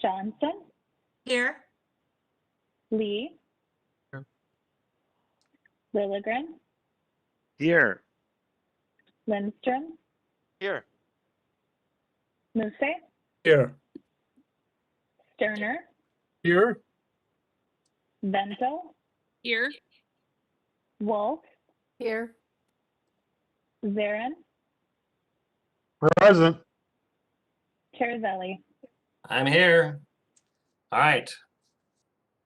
Johnson, Here. Lee, Here. Lilligren, Here. Lindstrom, Here. Muse, Here. Sterner, Here. Vento, Here. Wolf, Here. Zarin, Present. Cherizelli. I'm here. All right.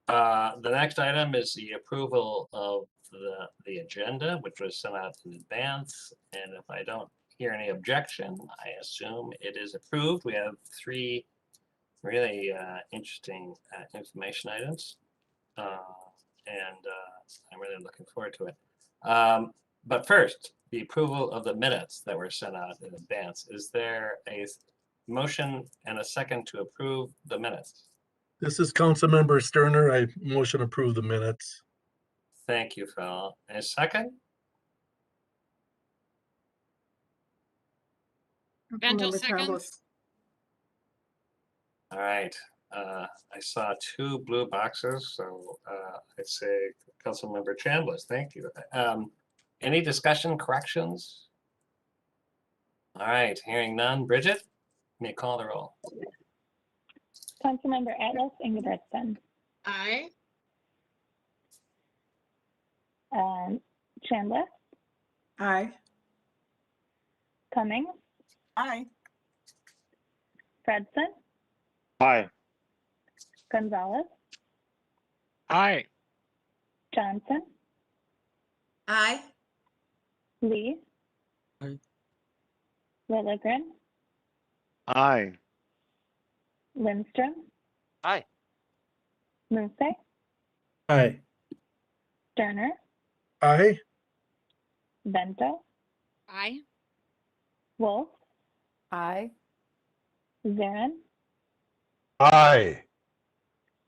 The next item is the approval of the agenda, which was sent out in advance. And if I don't hear any objection, I assume it is approved. We have three really interesting information items. I'm really looking forward to it. But first, the approval of the minutes that were sent out in advance. Is there a motion and a second to approve the minutes? This is Councilmember Sterner. I motion approve the minutes. Thank you, Phil. And a second? Vento seconds. All right. I saw two blue boxes, so I'd say Councilmember Chamblis, thank you. Any discussion, corrections? All right, hearing none. Bridget, may you call the roll? Councilmember Atlas Ingebrigtsen, Aye. Chamblis, Aye. Cummings, Aye. Fredson, Aye. Gonzalez, Aye. Johnson, Aye. Lee, Aye. Lilligren, Aye. Lindstrom, Aye. Muse, Aye. Sterner, Aye. Vento, Aye. Wolf, Aye. Zarin, Aye.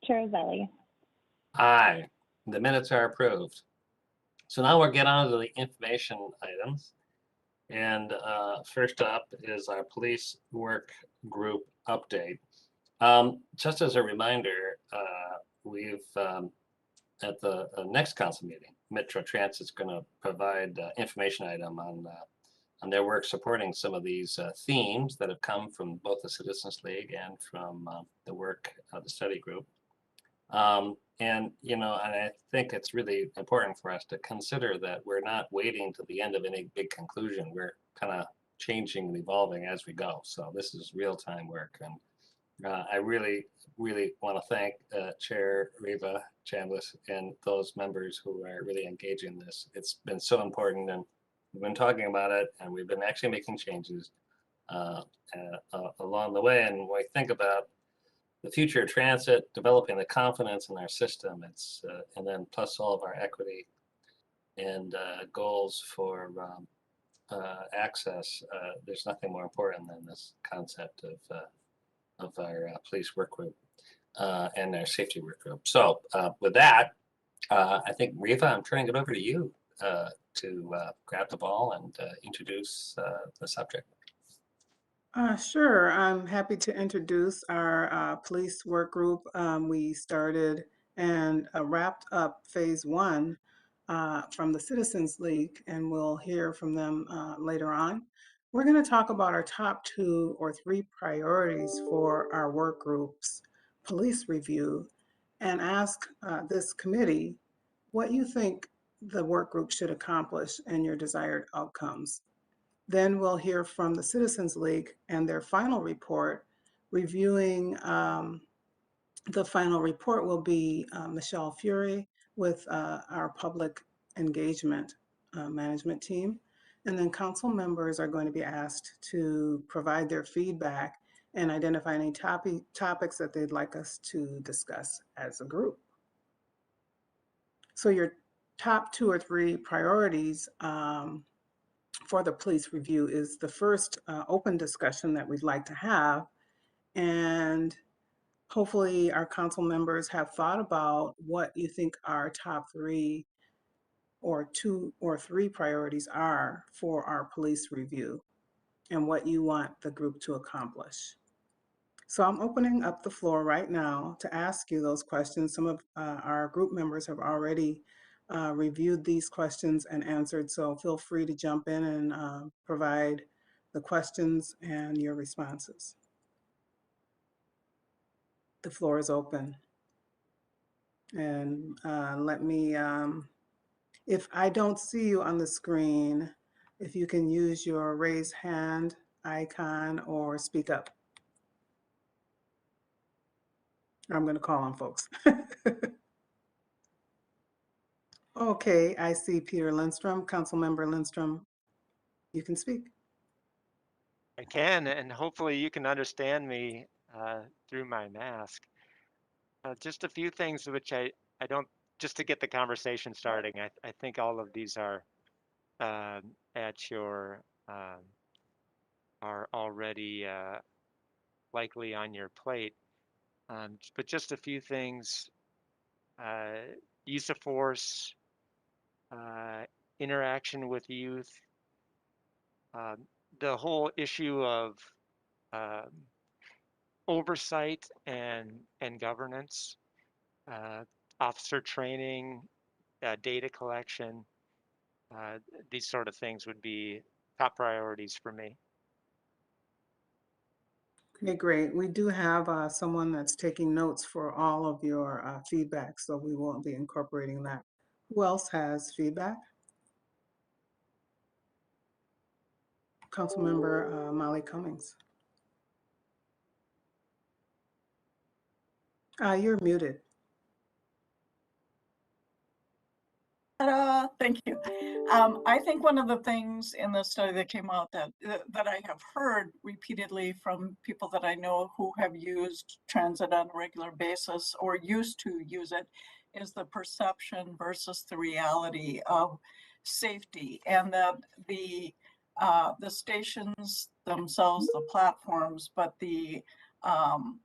Cherizelli. Aye. The minutes are approved. So now we'll get on to the information items. And first up is our police work group update. Just as a reminder, we've at the next council meeting, Metro Transit's going to provide information item on their work supporting some of these themes that have come from both the Citizens League and from the work of the study group. And I think it's really important for us to consider that we're not waiting to the end of any big conclusion. We're kind of changing and evolving as we go. So this is real-time work. And I really, really want to thank Chair Ryba-Tures and those members who are really engaging in this. It's been so important, and we've been talking about it, and we've been actually making changes along the way. And when we think about the future of transit, developing the confidence in our system, and then plus all of our equity and goals for access, there's nothing more important than this concept of our police work group and our safety work group. So with that, I think, Riva, I'm turning it over to you to grab the ball and introduce the subject. Sure. I'm happy to introduce our police work group. We started and wrapped up phase one from the Citizens League, and we'll hear from them later on. We're going to talk about our top 2 or 3 priorities for our work group's police review and ask this committee what you think the work group should accomplish and your desired outcomes. Then we'll hear from the Citizens League and their final report. Reviewing the final report will be Michelle Fury with our public engagement management team. And then council members are going to be asked to provide their feedback and identify any topics that they'd like us to discuss as a group. So your top 2 or 3 priorities for the police review is the first open discussion that we'd like to have. And hopefully our council members have thought about what you think our top 3 or 2 or 3 priorities are for our police review and what you want the group to accomplish. So I'm opening up the floor right now to ask you those questions. Some of our group members have already reviewed these questions and answered, so feel free to jump in and provide the questions and your responses. The floor is open. And let me, if I don't see you on the screen, if you can use your raise hand icon or speak up. I'm going to call on folks. Okay, I see Peter Lindstrom. Councilmember Lindstrom, you can speak. I can, and hopefully you can understand me through my mask. Just a few things which I don't, just to get the conversation starting, I think all of these are at your, are already likely on your plate. But just a few things, use of force, interaction with youth, the whole issue of oversight and governance, officer training, data collection, these sort of things would be top priorities for me. Okay, great. We do have someone that's taking notes for all of your feedback, so we will be incorporating that. Who else has feedback? Councilmember Molly Cummings. You're muted. Thank you. I think one of the things in the study that came out that I have heard repeatedly from people that I know who have used transit on a regular basis or used to use it is the perception versus the reality of safety, and that the stations themselves, the platforms, but the on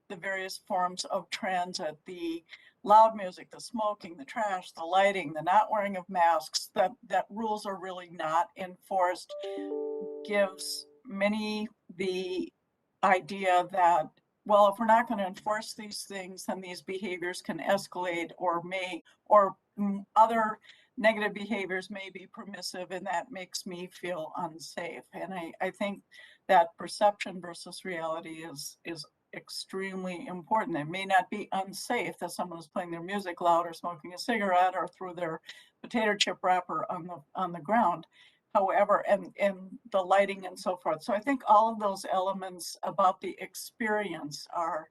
the various forms of transit, the loud music, the smoking, the trash, the lighting, the not wearing of masks, that rules are really not enforced, gives many the idea that, well, if we're not going to enforce these things, then these behaviors can escalate or other negative behaviors may be permissive, and that makes me feel unsafe. And I think that perception versus reality is extremely important. It may not be unsafe that someone is playing their music loud or smoking a cigarette or threw their potato chip wrapper on the ground. However, and the lighting and so forth. So I think all of those elements about the experience are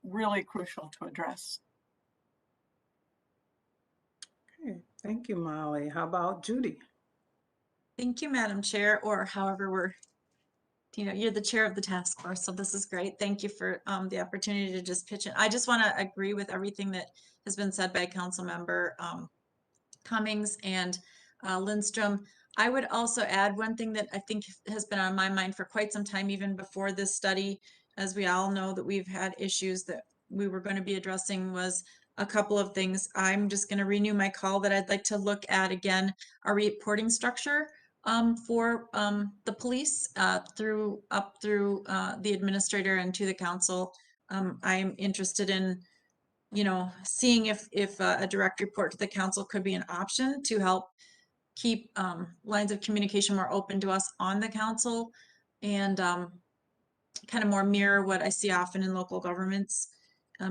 really crucial to address. Okay, thank you, Molly. How about Judy? Thank you, Madam Chair, or however you're the chair of the task force, so this is great. Thank you for the opportunity to just pitch in. I just want to agree with everything that has been said by Councilmember Cummings and Lindstrom. I would also add one thing that I think has been on my mind for quite some time, even before this study, as we all know that we've had issues that we were going to be addressing, was a couple of things. I'm just going to renew my call that I'd like to look at again our reporting structure for the police up through the administrator and to the council. I'm interested in seeing if a direct report to the council could be an option to help keep lines of communication more open to us on the council, and kind of more mirror what I see often in local governments.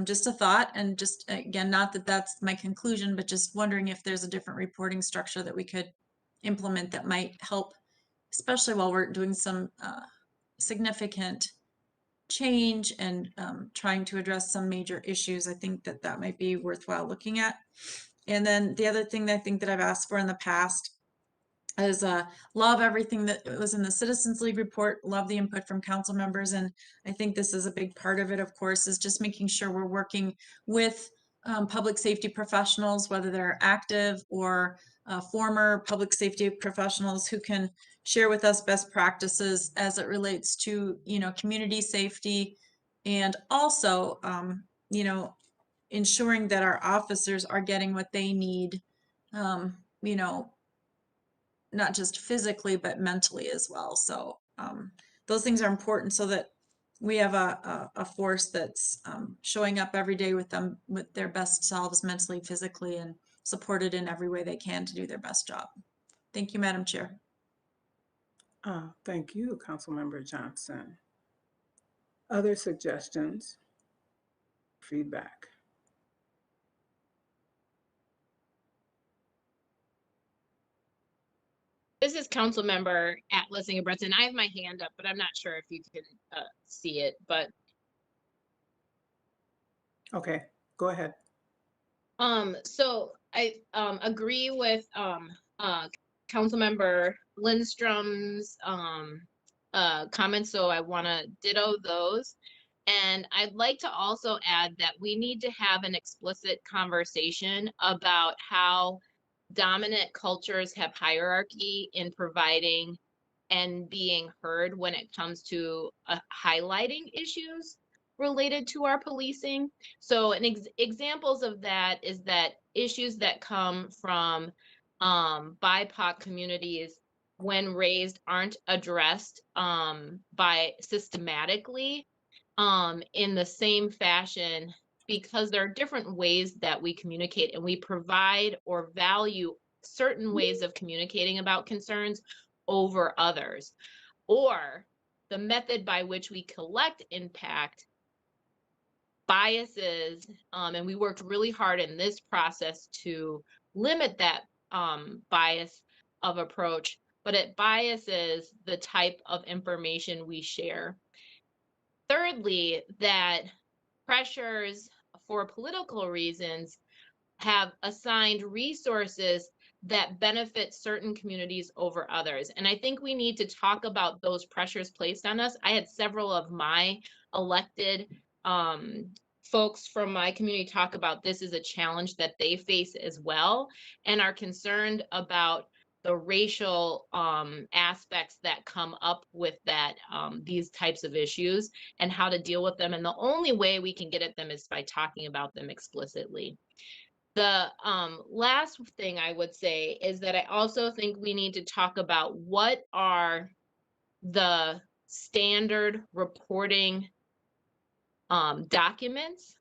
Just a thought, and just again, not that that's my conclusion, but just wondering if there's a different reporting structure that we could implement that might help, especially while we're doing some significant change and trying to address some major issues. I think that that might be worthwhile looking at. And then the other thing that I think that I've asked for in the past is love everything that was in the Citizens League report, love the input from council members. And I think this is a big part of it, of course, is just making sure we're working with public safety professionals, whether they're active or former public safety professionals, who can share with us best practices as it relates to, community safety, and also, ensuring that our officers are getting what they need, not just physically, but mentally as well. So those things are important so that we have a force that's showing up every day with them, with their best selves, mentally, physically, and supported in every way they can to do their best job. Thank you, Madam Chair. Thank you, Councilmember Johnson. Other suggestions, feedback? This is Councilmember Atlas Ingebretson. I have my hand up, but I'm not sure if you can see it. But Okay, go ahead. so I agree with Councilmember Lindstrom's comments. So I want to ditto those. And I'd like to also add that we need to have an explicit conversation about how dominant cultures have hierarchy in providing and being heard when it comes to highlighting issues related to our policing. So examples of that is that issues that come from BIPOC communities when raised aren't addressed by systematically in the same fashion, because there are different ways that we communicate and we provide or value certain ways of communicating about concerns over others, or the method by which we collect impact biases. And we worked really hard in this process to limit that bias of approach, but it biases the type of information we share. Thirdly, that pressures for political reasons have assigned resources that benefit certain communities over others. And I think we need to talk about those pressures placed on us. I had several of my elected folks from my community talk about this as a challenge that they face as well, and are concerned about the racial aspects that come up with that, these types of issues, and how to deal with them. And the only way we can get at them is by talking about them explicitly. The last thing I would say is that I also think we need to talk about what are the standard reporting documents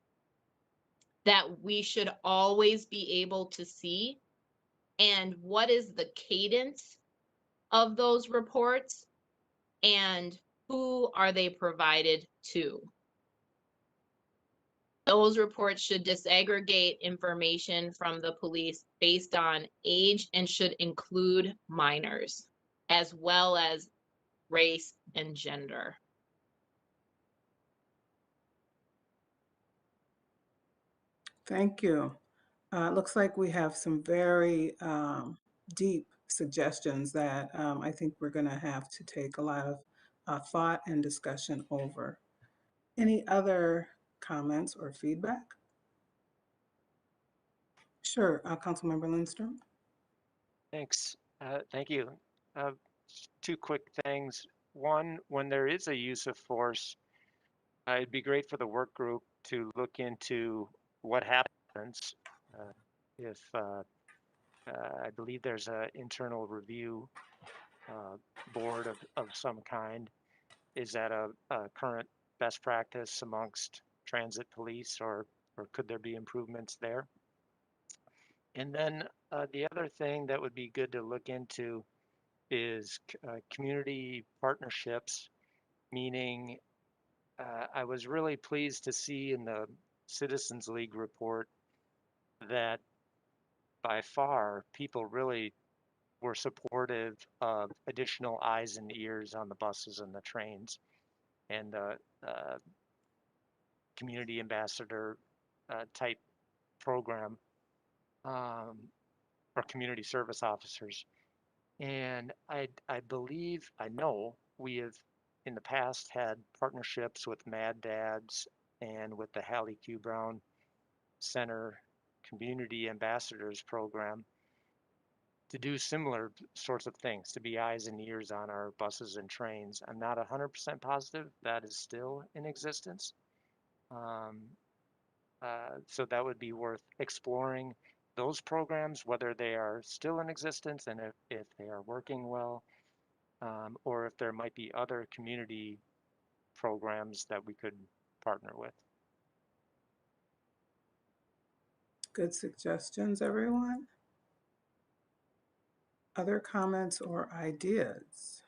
that we should always be able to see, and what is the cadence of those reports, and who are they provided to. Those reports should disaggregate information from the police based on age and should include minors, as well as race and gender. Thank you. Looks like we have some very deep suggestions that I think we're going to have to take a lot of thought and discussion over. Any other comments or feedback? Sure, Councilmember Lindstrom. Thanks. Thank you. Two quick things. One, when there is a use of force, it'd be great for the work group to look into what happens if I believe there's an internal review board of some kind. Is that a current best practice amongst transit police, or could there be improvements there? And then the other thing that would be good to look into is community partnerships, meaning I was really pleased to see in the Citizens League report that by far people really were supportive of additional eyes and ears on the buses and the trains, and community ambassador type program, or community service officers. And I believe, I know we have in the past had partnerships with Mad Dads and with the Hallie Q. Brown Center Community Ambassadors Program to do similar sorts of things, to be eyes and ears on our buses and trains. I'm not 100% positive that is still in existence. So that would be worth exploring those programs, whether they are still in existence and if they are working well. or if there might be other community programs that we could partner with. Good suggestions, everyone. Other comments or ideas?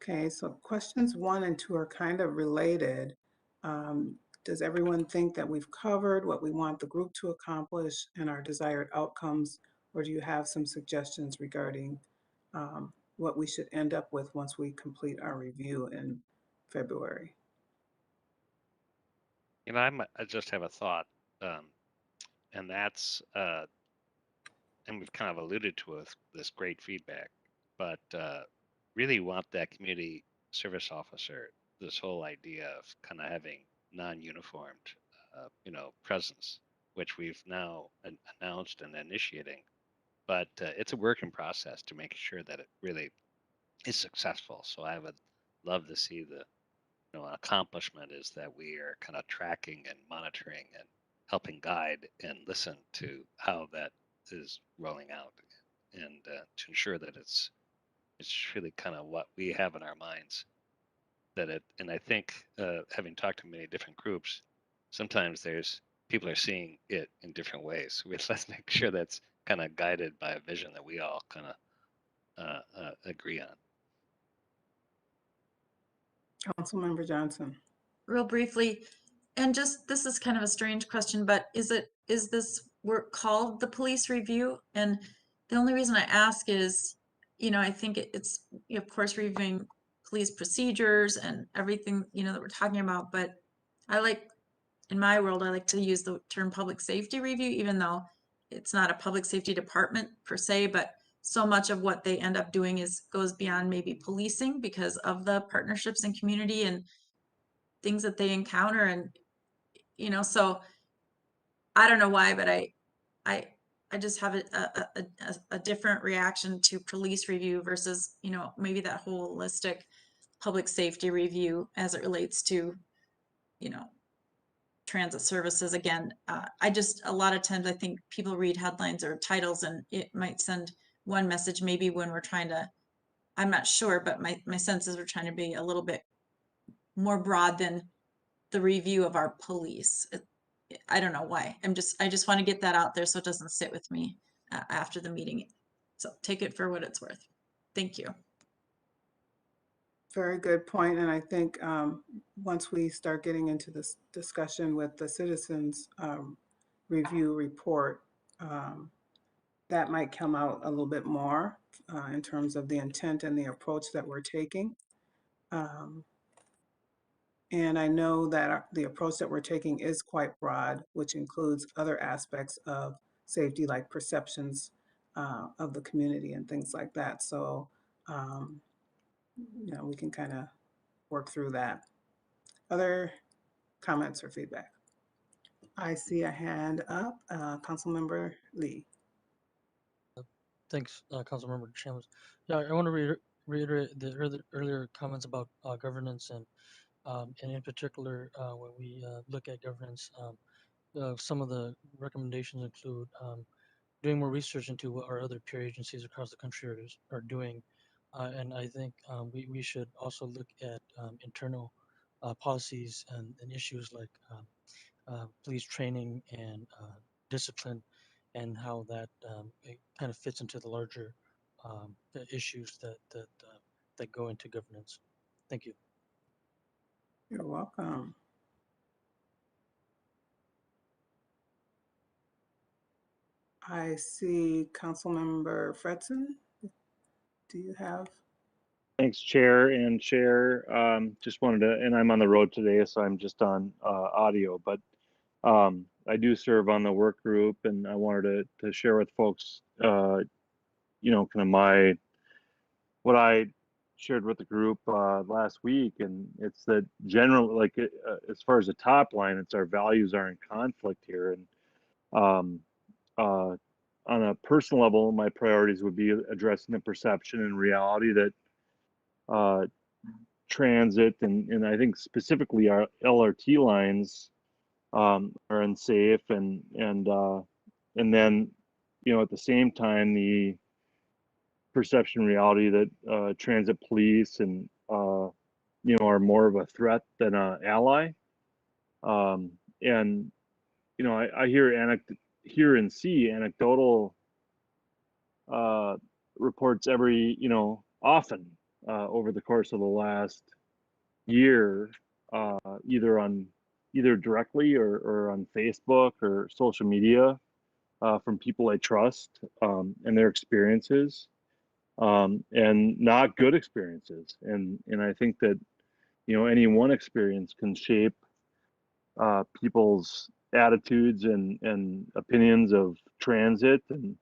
Okay, so questions 1 and 2 are kind of related. Does everyone think that we've covered what we want the group to accomplish and our desired outcomes, or do you have some suggestions regarding what we should end up with once we complete our review in February? You know, I just have a thought, and that's, and we've kind of alluded to with this great feedback, but really want that community service officer, this whole idea of kind of having non-uniformed, you know, presence, which we've now announced and initiating, but it's a work in process to make sure that it really is successful. So I would love to see the, you know, accomplishment is that we are kind of tracking and monitoring and helping guide and listen to how that is rolling out, and to ensure that it's really kind of what we have in our minds, that it, and I think having talked to many different groups, sometimes there's people are seeing it in different ways. Let's make sure that's kind of guided by a vision that we all kind of agree on. Councilmember Johnson. Real briefly, and just, this is kind of a strange question, but is this work called the police review? And the only reason I ask is, you know, I think it's, of course, reviewing police procedures and everything, you know, that we're talking about, but I like, in my world, I like to use the term public safety review, even though it's not a public safety department per se, but so much of what they end up doing goes beyond maybe policing because of the partnerships and community and things that they encounter. And, you know, so I don't know why, but I just have a different reaction to police review versus, you know, maybe that holistic public safety review as it relates to, you know, transit services. Again, I just, a lot of times I think people read headlines or titles and it might send one message, maybe when we're trying to, I'm not sure, but my sense is we're trying to be a little bit more broad than the review of our police. I don't know why. I just want to get that out there so it doesn't sit with me after the meeting. So take it for what it's worth. Thank you. Very good point. And I think once we start getting into this discussion with the citizens review report, that might come out a little bit more in terms of the intent and the approach that we're taking. And I know that the approach that we're taking is quite broad, which includes other aspects of safety, like perceptions of the community and things like that. So, you know, we can kind of work through that. Other comments or feedback? I see a hand up, Councilmember Lee. Thanks, Councilmember Chamblis. Yeah, I want to reiterate the earlier comments about governance and in particular, when we look at governance, some of the recommendations include doing more research into what our other peer agencies across the country are doing. And I think we should also look at internal policies and issues like police training and discipline, and how that it kind of fits into the larger issues that go into governance. Thank you. You're welcome. I see Councilmember Fredson. Do you have? Thanks, Chair and Chair. Just wanted to, and I'm on the road today, so I'm just on audio, but I do serve on the work group, and I wanted to share with folks, you know, kind of what I shared with the group last week, and it's that general, like as far as the top line, it's our values are in conflict here, and on a personal level, my priorities would be addressing the perception and reality that transit and I think specifically our LRT lines are unsafe, and then, you know, at the same time, the perception reality that transit police and you know, are more of a threat than an ally. And you know, I hear and see anecdotal reports every, you know, often over the course of the last year, either directly or on Facebook or social media, from people I trust, and their experiences, and not good experiences. And I think that, you know, any one experience can shape people's attitudes and opinions of transit. And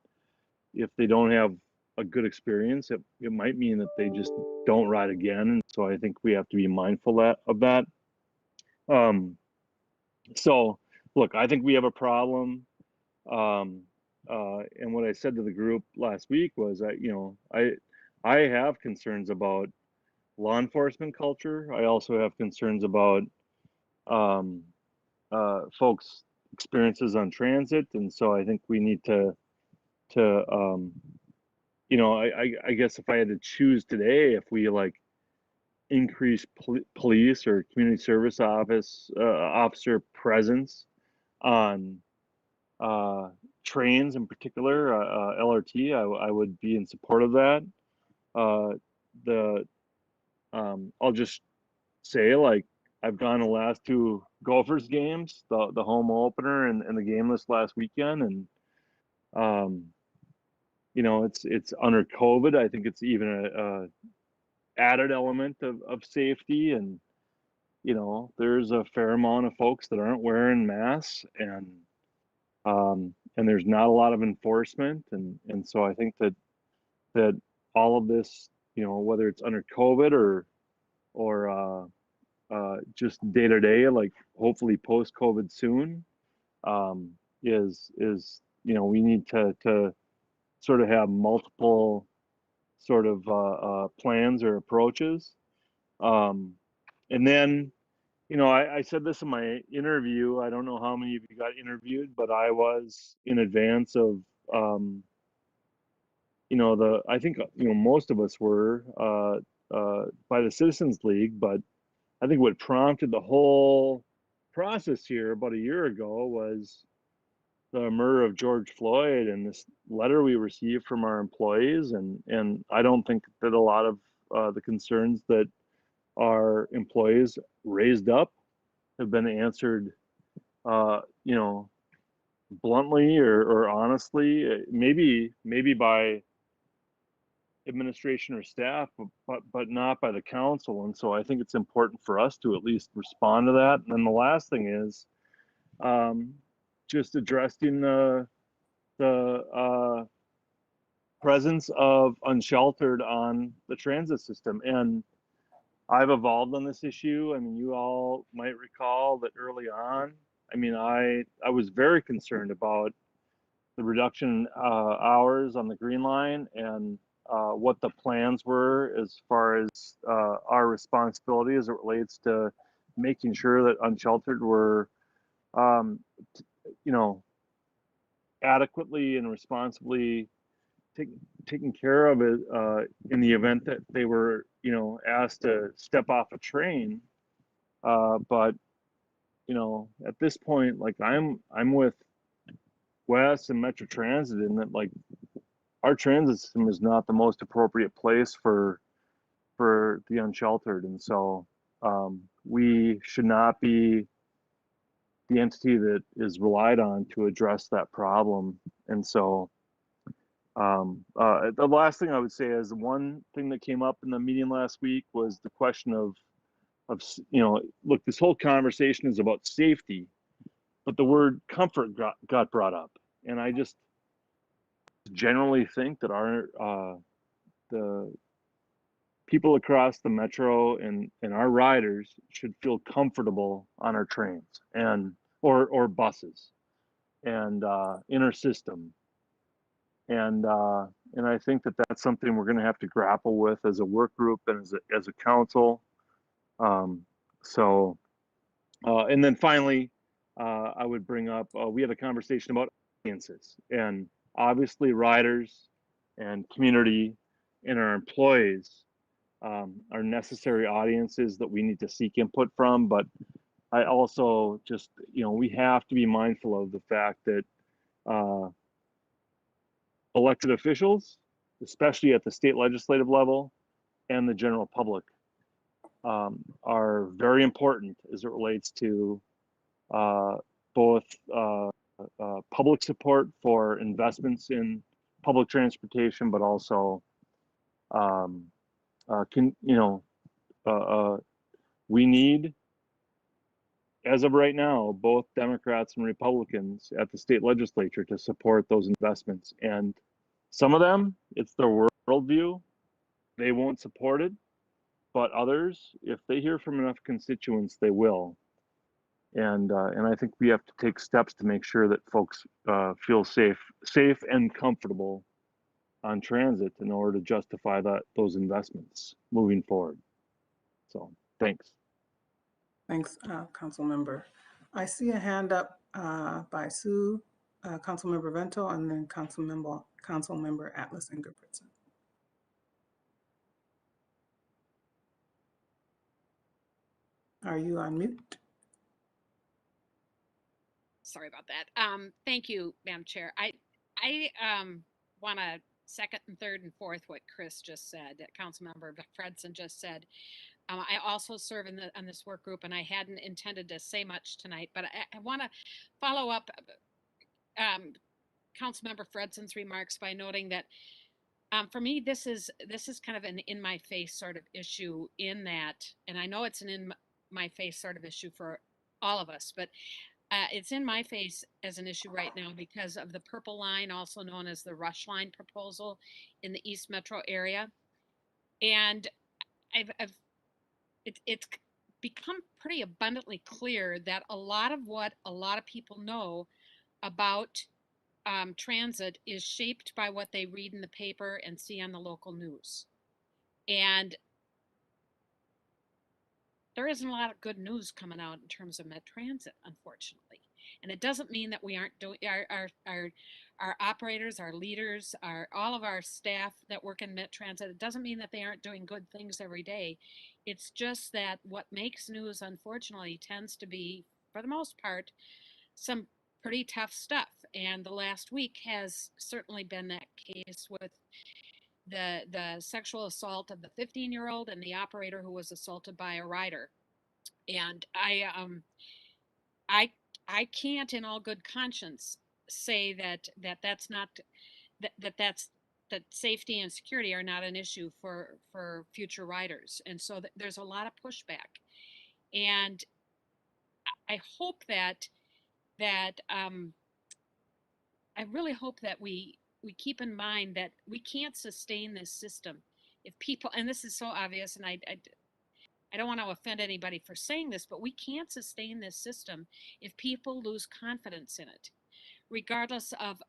if they don't have a good experience, it might mean that they just don't ride again. And so I think we have to be mindful of that. So look, I think we have a problem. And what I said to the group last week was that, you know, I have concerns about law enforcement culture. I also have concerns about folks' experiences on transit. And so I think we need to you know, I guess if I had to choose today, if we like increase police or community service officer presence on trains in particular, LRT, I would be in support of that. I'll just say, like, I've gone to the last two Gophers games, the home opener and the game list last weekend, and you know, it's under COVID. I think it's even a added element of safety, and you know, there's a fair amount of folks that aren't wearing masks, and there's not a lot of enforcement, and so I think that all of this, you know, whether it's under COVID or just day to day, like hopefully post COVID soon, is you know, we need to sort of have multiple sort of plans or approaches. And then, you know, I said this in my interview. I don't know how many of you got interviewed, but I was in advance of, you know, I think, you know, most of us were by the Citizens League, but I think what prompted the whole process here about a year ago was the murder of George Floyd and this letter we received from our employees. And I don't think that a lot of the concerns that our employees raised up have been answered, you know, bluntly or honestly, maybe by administration or staff, but not by the council. And so I think it's important for us to at least respond to that. And then the last thing is just addressing the presence of unsheltered on the transit system. And I've evolved on this issue. I mean, you all might recall that early on, I mean, I was very concerned about the reduction hours on the Green Line and what the plans were as far as our responsibility as it relates to making sure that unsheltered were, you know, adequately and responsibly taken care of it in the event that they were, you know, asked to step off a train. But you know, at this point, like I'm with Wes and Metro Transit in that, like, our transit system is not the most appropriate place for the unsheltered, and so we should not be the entity that is relied on to address that problem. And so the last thing I would say is one thing that came up in the meeting last week was the question of you know, look, this whole conversation is about safety, but the word comfort got brought up, and I just generally think that the people across the metro and our riders should feel comfortable on our trains and or buses and in our system. And I think that that's something we're going to have to grapple with as a work group and as a council. And then finally, I would bring up, we had a conversation about audiences, and obviously riders and community and our employees are necessary audiences that we need to seek input from. But I also just, we have to be mindful of the fact that elected officials, especially at the state legislative level, and the general public are very important as it relates to both public support for investments in public transportation, but also we need, as of right now, both Democrats and Republicans at the state legislature to support those investments. And some of them, it's their worldview, they won't support it, but others, if they hear from enough constituents, they will. And I think we have to take steps to make sure that folks feel safe and comfortable on transit in order to justify those investments moving forward. So thanks. Thanks, Council Member. I see a hand up by Sue, Council Member Vento, and then Council Member Atlas Ingebrigtsen. Are you on mute? Sorry about that. Thank you, Madam Chair. I want to second and third and fourth what Chris just said, that Councilmember Fredson just said. I also serve on this work group, and I hadn't intended to say much tonight, but I want to follow up Councilmember Fredson's remarks by noting that for me, this is kind of an in-my-face sort of issue in that, and I know it's an in-my-face sort of issue for all of us, but it's in my face as an issue right now because of the purple line, also known as the rush line proposal in the East Metro area. And it's become pretty abundantly clear that a lot of what a lot of people know about transit is shaped by what they read in the paper and see on the local news. And there isn't a lot of good news coming out in terms of Met Transit, unfortunately. And it doesn't mean that we aren't doing our operators, our leaders, all of our staff that work in Met Transit. It doesn't mean that they aren't doing good things every day. It's just that what makes news, unfortunately, tends to be, for the most part, some pretty tough stuff. And the last week has certainly been that case with the sexual assault of the 15-year-old and the operator who was assaulted by a rider. And I can't in all good conscience say that's not that safety and security are not an issue for future riders. And so there's a lot of pushback. And I hope that I really hope that we keep in mind that we can't sustain this system if people, and this is so obvious, and I don't want to offend anybody for saying this, but we can't sustain this system if people lose confidence in it, regardless of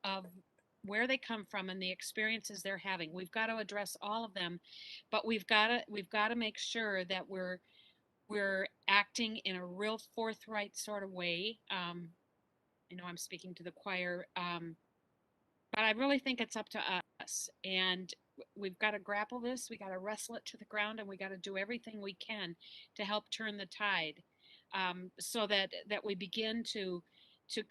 where they come from and the experiences they're having. We've got to address all of them, but we've got to make sure that we're acting in a real forthright sort of way. I know I'm speaking to the choir, but I really think it's up to us, and we've got to grapple this. We got to wrestle it to the ground, and we got to do everything we can to help turn the tide, so that we begin to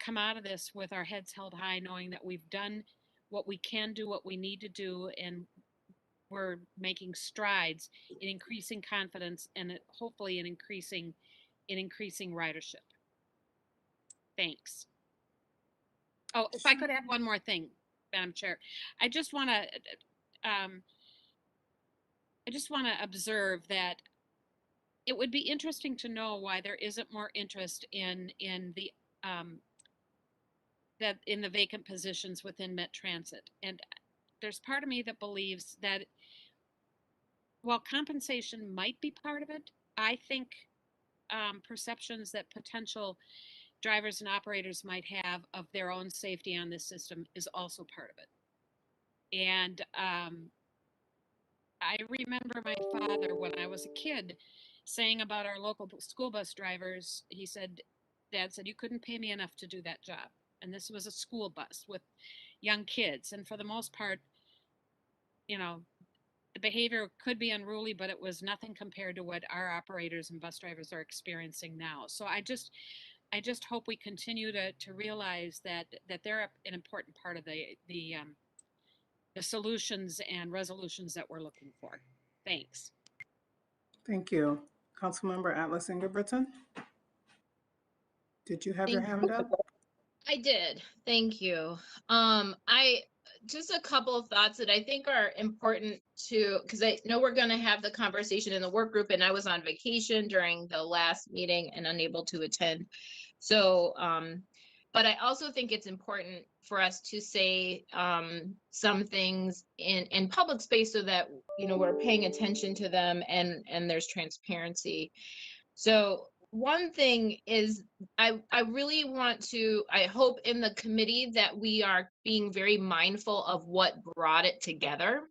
come out of this with our heads held high, knowing that we've done what we can do, what we need to do, and we're making strides in increasing confidence and hopefully in increasing ridership. Thanks. Oh, if I could add one more thing, Madam Chair, I just want to observe that it would be interesting to know why there isn't more interest in the vacant positions within Met Transit. And there's part of me that believes that while compensation might be part of it, I think perceptions that potential drivers and operators might have of their own safety on this system is also part of it. And I remember my father, when I was a kid, saying about our local school bus drivers, he said, Dad said, you couldn't pay me enough to do that job. And this was a school bus with young kids. And for the most part, you know, the behavior could be unruly, but it was nothing compared to what our operators and bus drivers are experiencing now. So I just hope we continue to realize that they're an important part of the solutions and resolutions that we're looking for. Thanks. Thank you. Councilmember Atlas Ingebrigtsen? Did you have your hand up? I did. Thank you. I just a couple of thoughts that I think are important to, because I know we're going to have the conversation in the work group, and I was on vacation during the last meeting and unable to attend. So, but I also think it's important for us to say some things in public space so that, you know, we're paying attention to them and there's transparency. So one thing is I really want to, I hope in the committee that we are being very mindful of what brought it together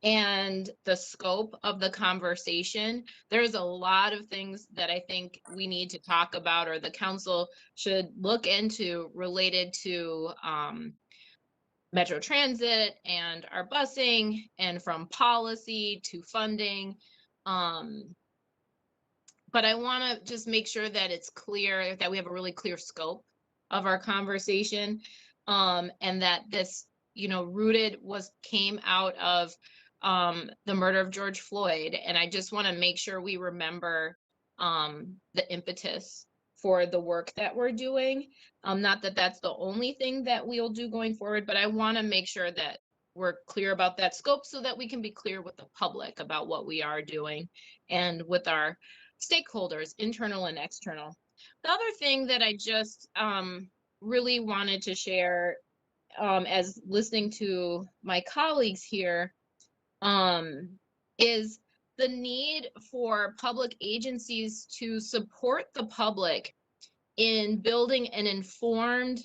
and the scope of the conversation. There's a lot of things that I think we need to talk about, or the council should look into, related to Metro Transit and our busing, and from policy to funding. But I want to just make sure that it's clear, that we have a really clear scope of our conversation, and that this, you know, came out of the murder of George Floyd. And I just want to make sure we remember the impetus for the work that we're doing. Not that that's the only thing that we'll do going forward, but I want to make sure that we're clear about that scope so that we can be clear with the public about what we are doing and with our stakeholders, internal and external. The other thing that I just really wanted to share, as listening to my colleagues here, is the need for public agencies to support the public in building an informed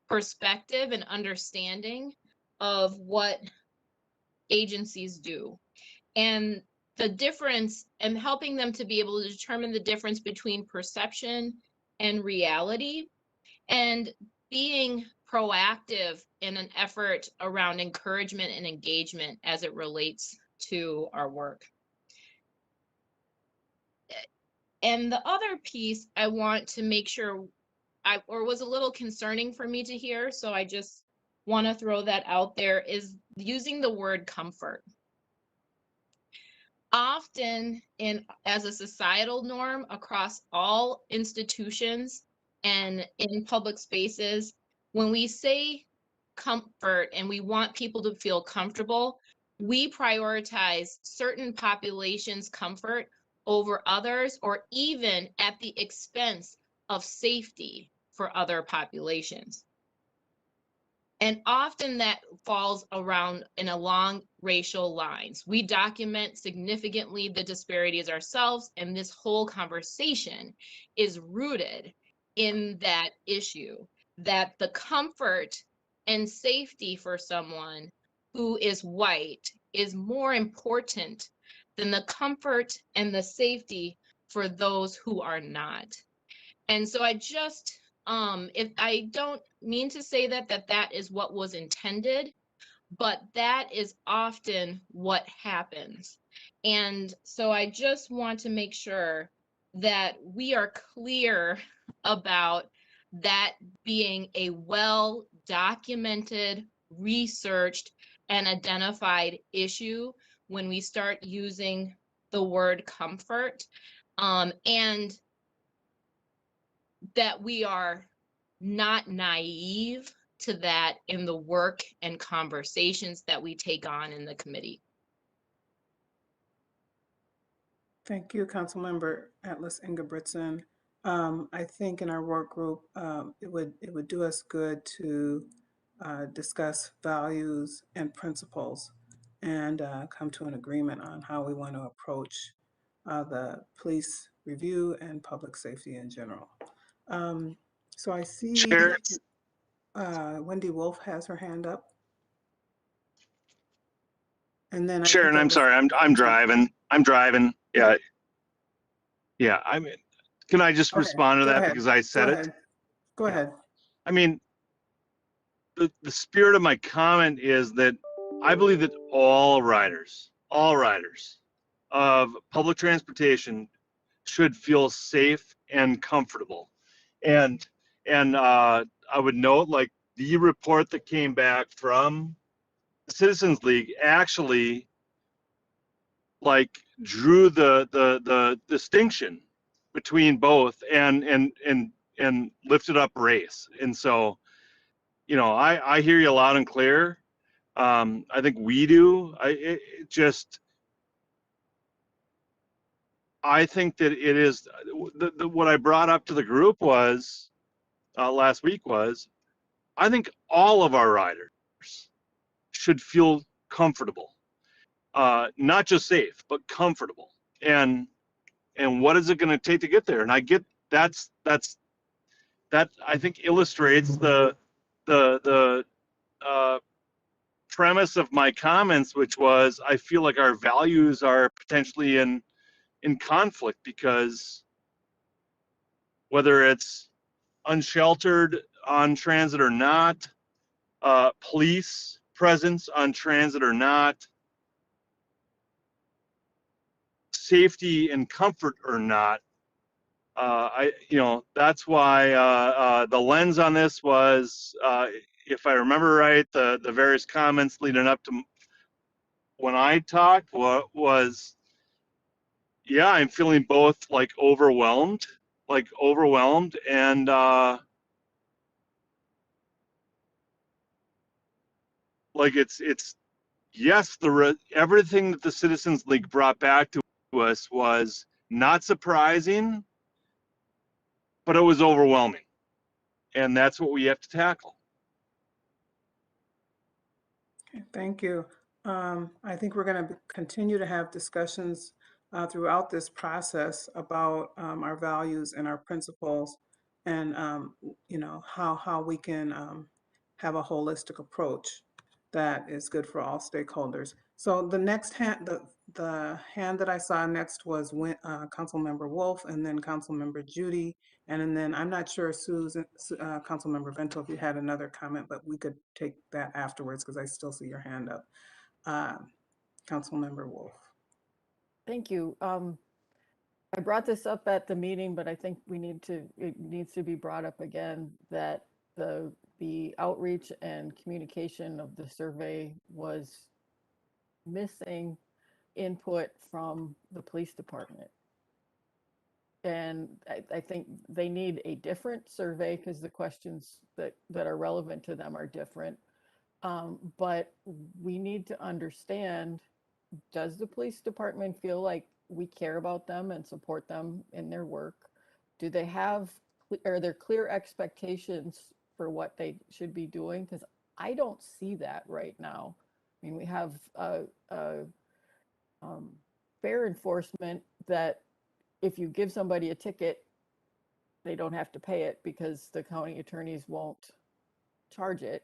perspective and understanding of what agencies do, and the difference, and helping them to be able to determine the difference between perception and reality, and being proactive in an effort around encouragement and engagement as it relates to our work. And the other piece I want to make sure was a little concerning for me to hear, so I just want to throw that out there, is using the word comfort. Often as a societal norm across all institutions and in public spaces, when we say comfort and we want people to feel comfortable, we prioritize certain populations' comfort over others, or even at the expense of safety for other populations. And often that falls along racial lines. We document significantly the disparities ourselves, and this whole conversation is rooted in that issue, that the comfort and safety for someone who is white is more important than the comfort and the safety for those who are not. And so I just, if I don't mean to say that is what was intended, but that is often what happens. And so I just want to make sure that we are clear about that being a well-documented, researched, and identified issue when we start using the word comfort, and that we are not naive to that in the work and conversations that we take on in the committee. Thank you, Councilmember Atlas Ingebrigtsen. I think in our work group, it would do us good to discuss values and principles and come to an agreement on how we want to approach the police review and public safety in general. So I see Chair. Wendy Wolf has her hand up. And then Sharon, I'm sorry, I'm driving. Yeah. Yeah, Can I just Okay, respond to go that ahead. because I Go said it? ahead. Go Yeah. ahead. I mean, the spirit of my comment is that I believe that all riders of public transportation should feel safe and comfortable. And I would note, like, the report that came back from the Citizens League actually like drew the distinction between both and lifted up race. And so, you know, I hear you loud and clear. I think we do. I think that it is what I brought up to the group was last week was I think all of our riders should feel comfortable, not just safe, but comfortable. And what is it going to take to get there? And I get that I think illustrates the premise of my comments, which was I feel like our values are potentially in conflict because whether it's unsheltered on transit or not, police presence on transit or not, safety and comfort or not, that's why the lens on this was, if I remember right, the various comments leading up to when I talked was, yeah, I'm feeling both like overwhelmed and like it's yes, everything that the Citizens League brought back to us was not surprising, but it was overwhelming, and that's what we have to tackle. Okay, thank you. I think we're going to continue to have discussions throughout this process about our values and our principles, and how we can have a holistic approach that is good for all stakeholders. So the next hand, the hand that I saw next was Councilmember Wolf, and then Councilmember Judy, and then I'm not sure, Susan, Councilmember Vento, if you had another comment, but we could take that afterwards because I still see your hand up. Councilmember Wolf. Thank you. I brought this up at the meeting, but I think it needs to be brought up again that the outreach and communication of the survey was missing input from the police department. And I think they need a different survey because the questions that are relevant to them are different. But we need to understand, does the police department feel like we care about them and support them in their work? Are there clear expectations for what they should be doing? Because I don't see that right now. I mean, we have fare enforcement that if you give somebody a ticket, they don't have to pay it because the county attorneys won't charge it.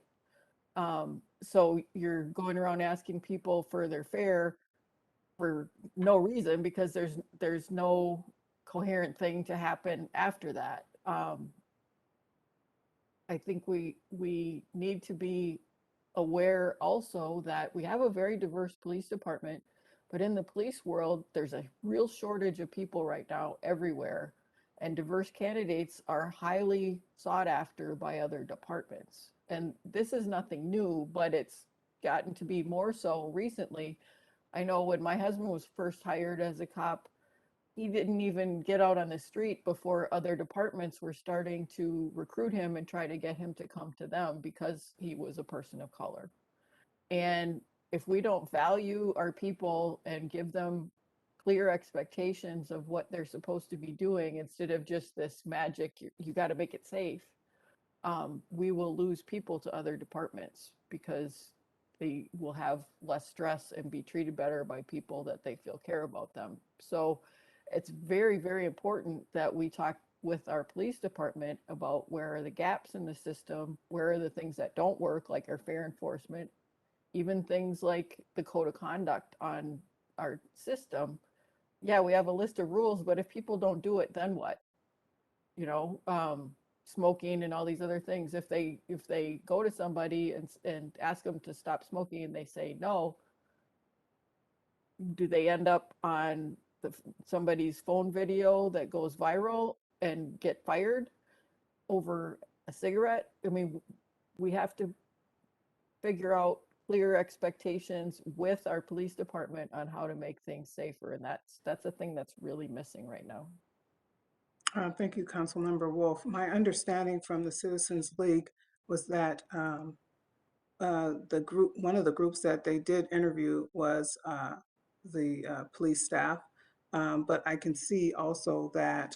So you're going around asking people for their fare for no reason because there's no coherent thing to happen after that. I think we need to be aware also that we have a very diverse police department, but in the police world, there's a real shortage of people right now everywhere, and diverse candidates are highly sought after by other departments. And this is nothing new, but it's gotten to be more so recently. I know when my husband was first hired as a cop, he didn't even get out on the street before other departments were starting to recruit him and try to get him to come to them because he was a person of color. And if we don't value our people and give them clear expectations of what they're supposed to be doing instead of just this magic, you got to make it safe, we will lose people to other departments because they will have less stress and be treated better by people that they feel care about them. So it's very, very important that we talk with our police department about where are the gaps in the system, where are the things that don't work, like our fare enforcement, even things like the code of conduct on our system. Yeah, we have a list of rules, but if people don't do it, then what? you know, smoking and all these other things. If they go to somebody and ask them to stop smoking and they say no, do they end up on somebody's phone video that goes viral and get fired over a cigarette? I mean, we have to figure out clear expectations with our police department on how to make things safer, and that's a thing that's really missing right now. Thank you, Councilmember Wolf. My understanding from the Citizens League was that one of the groups that they did interview was the police staff, but I can see also that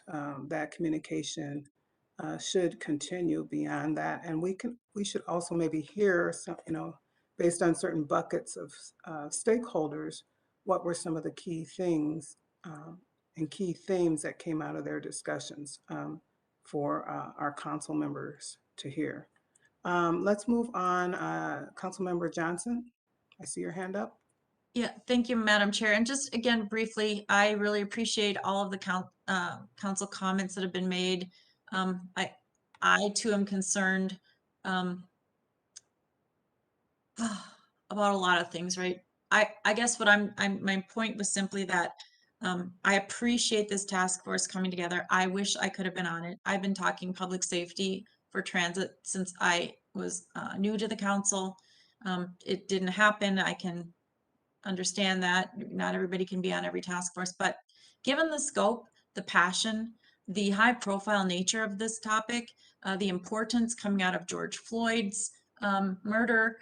that communication should continue beyond that, and we should also maybe hear some, you know, based on certain buckets of stakeholders, what were some of the key things and key themes that came out of their discussions for our council members to hear. Let's move on. Councilmember Johnson, I see your hand up. Yeah, thank you, Madam Chair. And just again, briefly, I really appreciate all of the council comments that have been made. I too am concerned about a lot of things, right? I guess what my point was simply that I appreciate this task force coming together. I wish I could have been on it. I've been talking public safety for transit since I was new to the council. It didn't happen. I can understand that not everybody can be on every task force, but given the scope, the passion, the high profile nature of this topic, the importance coming out of George Floyd's murder,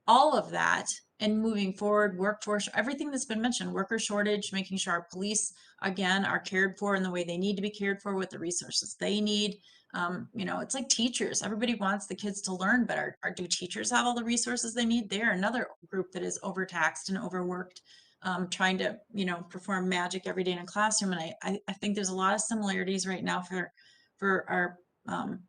all of that, and moving forward, workforce, everything that's been mentioned, worker shortage, making sure our police, again, are cared for in the way they need to be cared for with the resources they need. You know, it's like teachers. Everybody wants the kids to learn, but do teachers have all the resources they need? They're another group that is overtaxed and overworked, trying to, you know, perform magic every day in a classroom. And I think there's a lot of similarities right now for our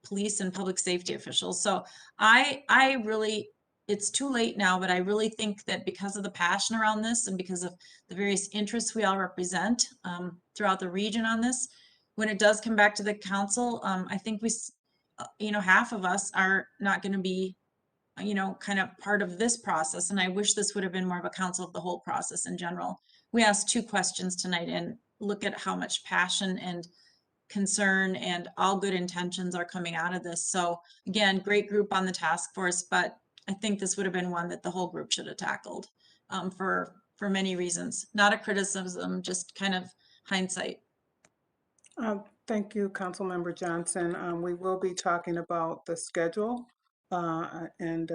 police and public safety officials. So I really, it's too late now, but I really think that because of the passion around this and because of the various interests we all represent throughout the region on this, when it does come back to the council, I think you know, half of us are not going to be, you know, kind of part of this process. And I wish this would have been more of a council of the whole process in general. We asked 2 questions tonight and look at how much passion and concern and all good intentions are coming out of this. So again, great group on the task force, but I think this would have been one that the whole group should have tackled for many reasons. Not a criticism, just kind of hindsight. Thank you, Councilmember Johnson. We will be talking about the schedule and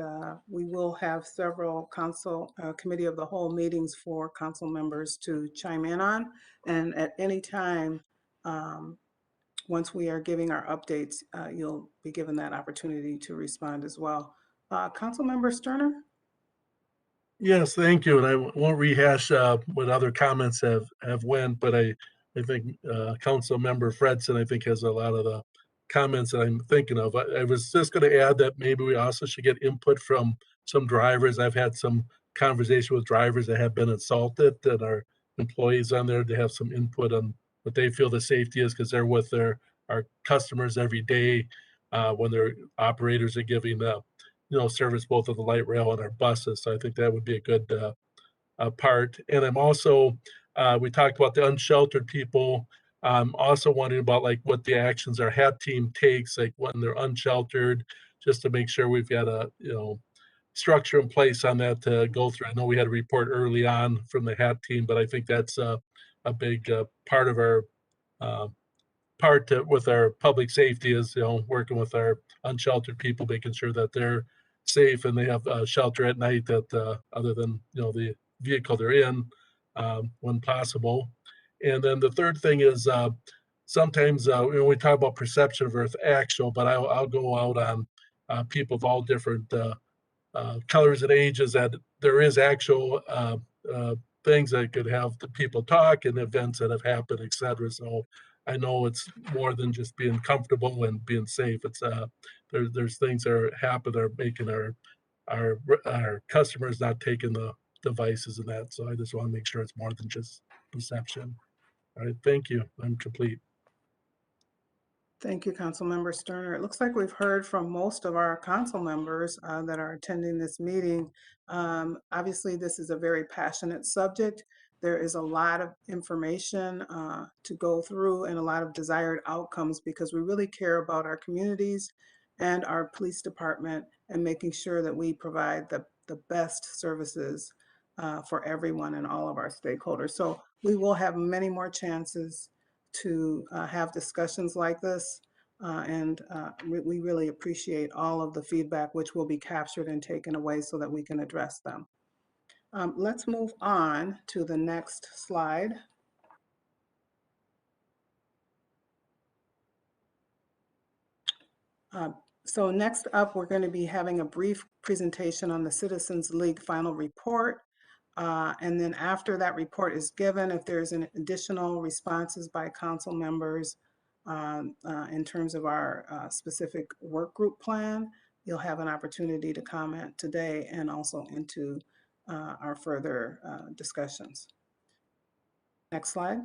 we will have several council committee of the whole meetings for council members to chime in on. And at any time, once we are giving our updates, you'll be given that opportunity to respond as well. Councilmember Sterner? Yes, thank you. And I won't rehash what other comments have went, but I think Council Member Fredson, I think, has a lot of the comments that I'm thinking of. I was just going to add that maybe we also should get input from some drivers. I've had some conversation with drivers that have been assaulted that are employees on there to have some input on what they feel the safety is, because they're with our customers every day when their operators are giving you know, service both of the light rail and our buses. So I think that would be a good part. And I'm also, we talked about the unsheltered people. I'm also wondering about like what the actions our HAT team takes, like when they're unsheltered, just to make sure we've got a, you know, structure in place on that to go through. I know we had a report early on from the HAT team, but I think that's a big part of our with our public safety is, you know, working with our unsheltered people, making sure that they're safe and they have shelter at night that other than, you know, the vehicle they're in when possible. And then the third thing is sometimes we talk about perception versus actual, but I'll go out on people of all different colors and ages that there is actual things that could have the people talk and events that have happened, et cetera. So I know it's more than just being comfortable and being safe. It's there's things that are happening that are making our customers not taking the devices and that. So I just want to make sure it's more than just perception. All right, thank you. I'm complete. Thank you, Councilmember Sterner. It looks like we've heard from most of our council members that are attending this meeting. Obviously, this is a very passionate subject. There is a lot of information to go through and a lot of desired outcomes because we really care about our communities and our police department and making sure that we provide the best services for everyone and all of our stakeholders. So we will have many more chances to have discussions like this. We really appreciate all of the feedback, which will be captured and taken away so that we can address them. Let's move on to the next slide. So next up, we're going to be having a brief presentation on the Citizens League final report. And then after that report is given, if there's an additional responses by council members in terms of our specific work group plan, you'll have an opportunity to comment today and also into our further discussions. Next slide.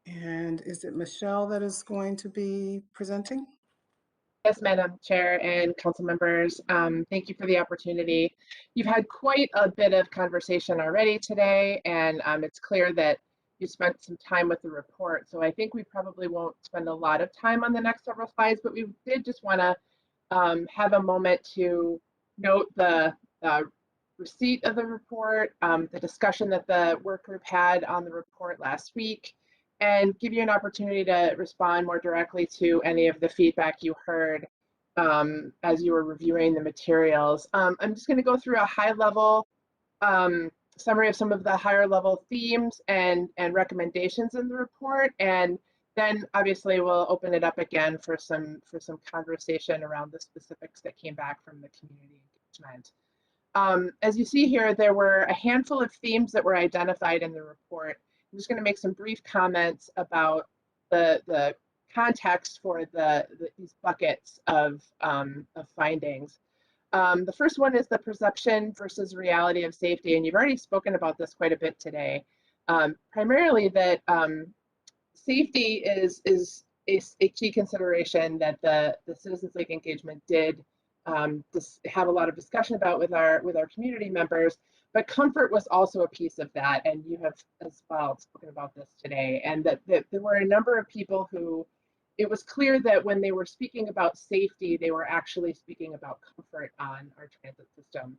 And is it Michelle that is going to be presenting? Yes, Madam Chair and council members, thank you for the opportunity. You've had quite a bit of conversation already today, and it's clear that you spent some time with the report. So I think we probably won't spend a lot of time on the next several slides, but we did just want to have a moment to note the receipt of the report, the discussion that the work group had on the report last week, and give you an opportunity to respond more directly to any of the feedback you heard as you were reviewing the materials. I'm just going to go through a high-level summary of some of the higher-level themes and recommendations in the report, and then obviously we'll open it up again for some conversation around the specifics that came back from the community engagement. As you see here, there were a handful of themes that were identified in the report. I'm just going to make some brief comments about the context for these buckets of findings. The first one is the perception versus reality of safety, and you've already spoken about this quite a bit today. Primarily that safety is a key consideration that the Citizens League engagement did have a lot of discussion about with our community members. But comfort was also a piece of that, and you have as well spoken about this today, and that there were a number of people who it was clear that when they were speaking about safety, they were actually speaking about comfort on our transit system,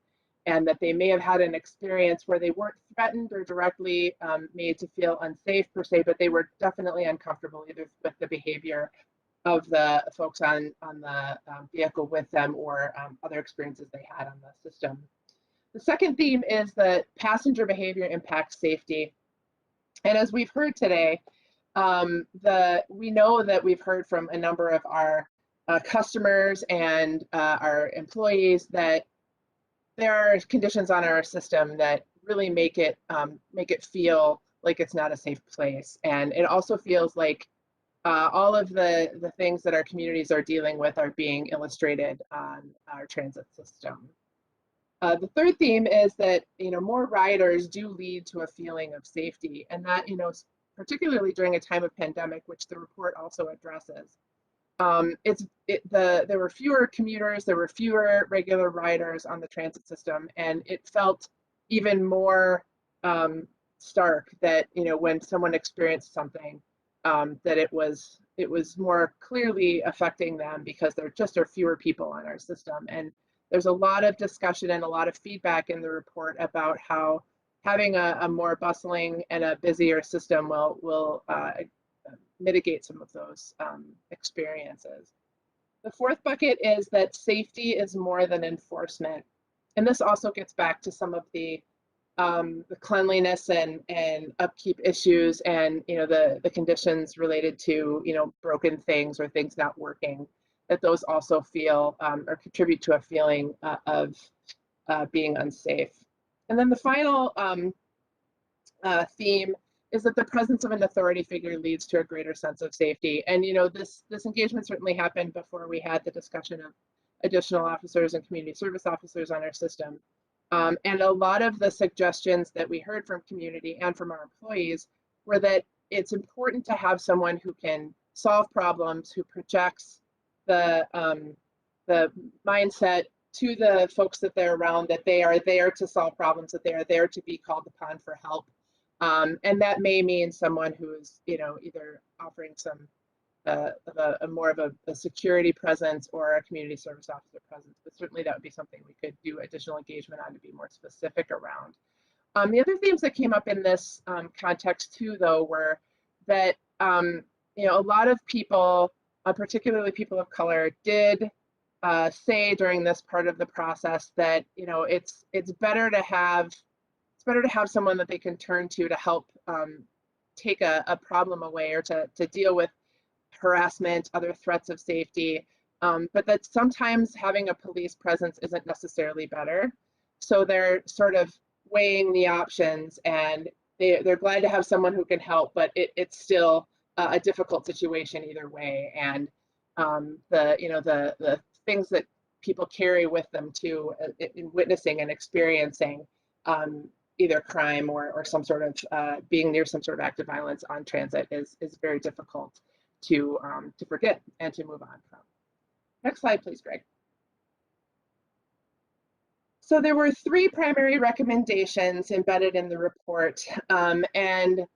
and that they may have had an experience where they weren't threatened or directly made to feel unsafe per se, but they were definitely uncomfortable either with the behavior of the folks on the vehicle with them or other experiences they had on the system. The second theme is that passenger behavior impacts safety. And as we've heard today, we know that we've heard from a number of our customers and our employees that there are conditions on our system that really make it feel like it's not a safe place. And it also feels like all of the things that our communities are dealing with are being illustrated on our transit system. The third theme is that more riders do lead to a feeling of safety, and that particularly during a time of pandemic, which the report also addresses. There were fewer commuters, there were fewer regular riders on the transit system, and it felt even more stark that when someone experienced something, that it was more clearly affecting them because there just are fewer people on our system. And there's a lot of discussion and a lot of feedback in the report about how having a more bustling and a busier system will mitigate some of those experiences. The fourth bucket is that safety is more than enforcement. And this also gets back to some of the cleanliness and upkeep issues and the conditions related to broken things or things not working, that those also feel or contribute to a feeling of being unsafe. And then the final theme is that the presence of an authority figure leads to a greater sense of safety. And this engagement certainly happened before we had the discussion of additional officers and community service officers on our system. And a lot of the suggestions that we heard from community and from our employees were that it's important to have someone who can solve problems, who projects the mindset to the folks that they're around, that they are there to solve problems, that they are there to be called upon for help. And that may mean someone who is, either offering some more of a security presence or a community service officer presence, but certainly that would be something we could do additional engagement on to be more specific around. The other themes that came up in this context too, though, were that a lot of people, particularly people of color, did say during this part of the process that it's better to have someone that they can turn to help take a problem away or to deal with harassment, other threats of safety, but that sometimes having a police presence isn't necessarily better. So they're sort of weighing the options, and they're glad to have someone who can help, but it's still a difficult situation either way. And the things that people carry with them too in witnessing and experiencing either crime or some sort of being near some sort of act of violence on transit is very difficult to forget and to move on from. Next slide, please, Greg. So there were 3 primary recommendations embedded in the report, and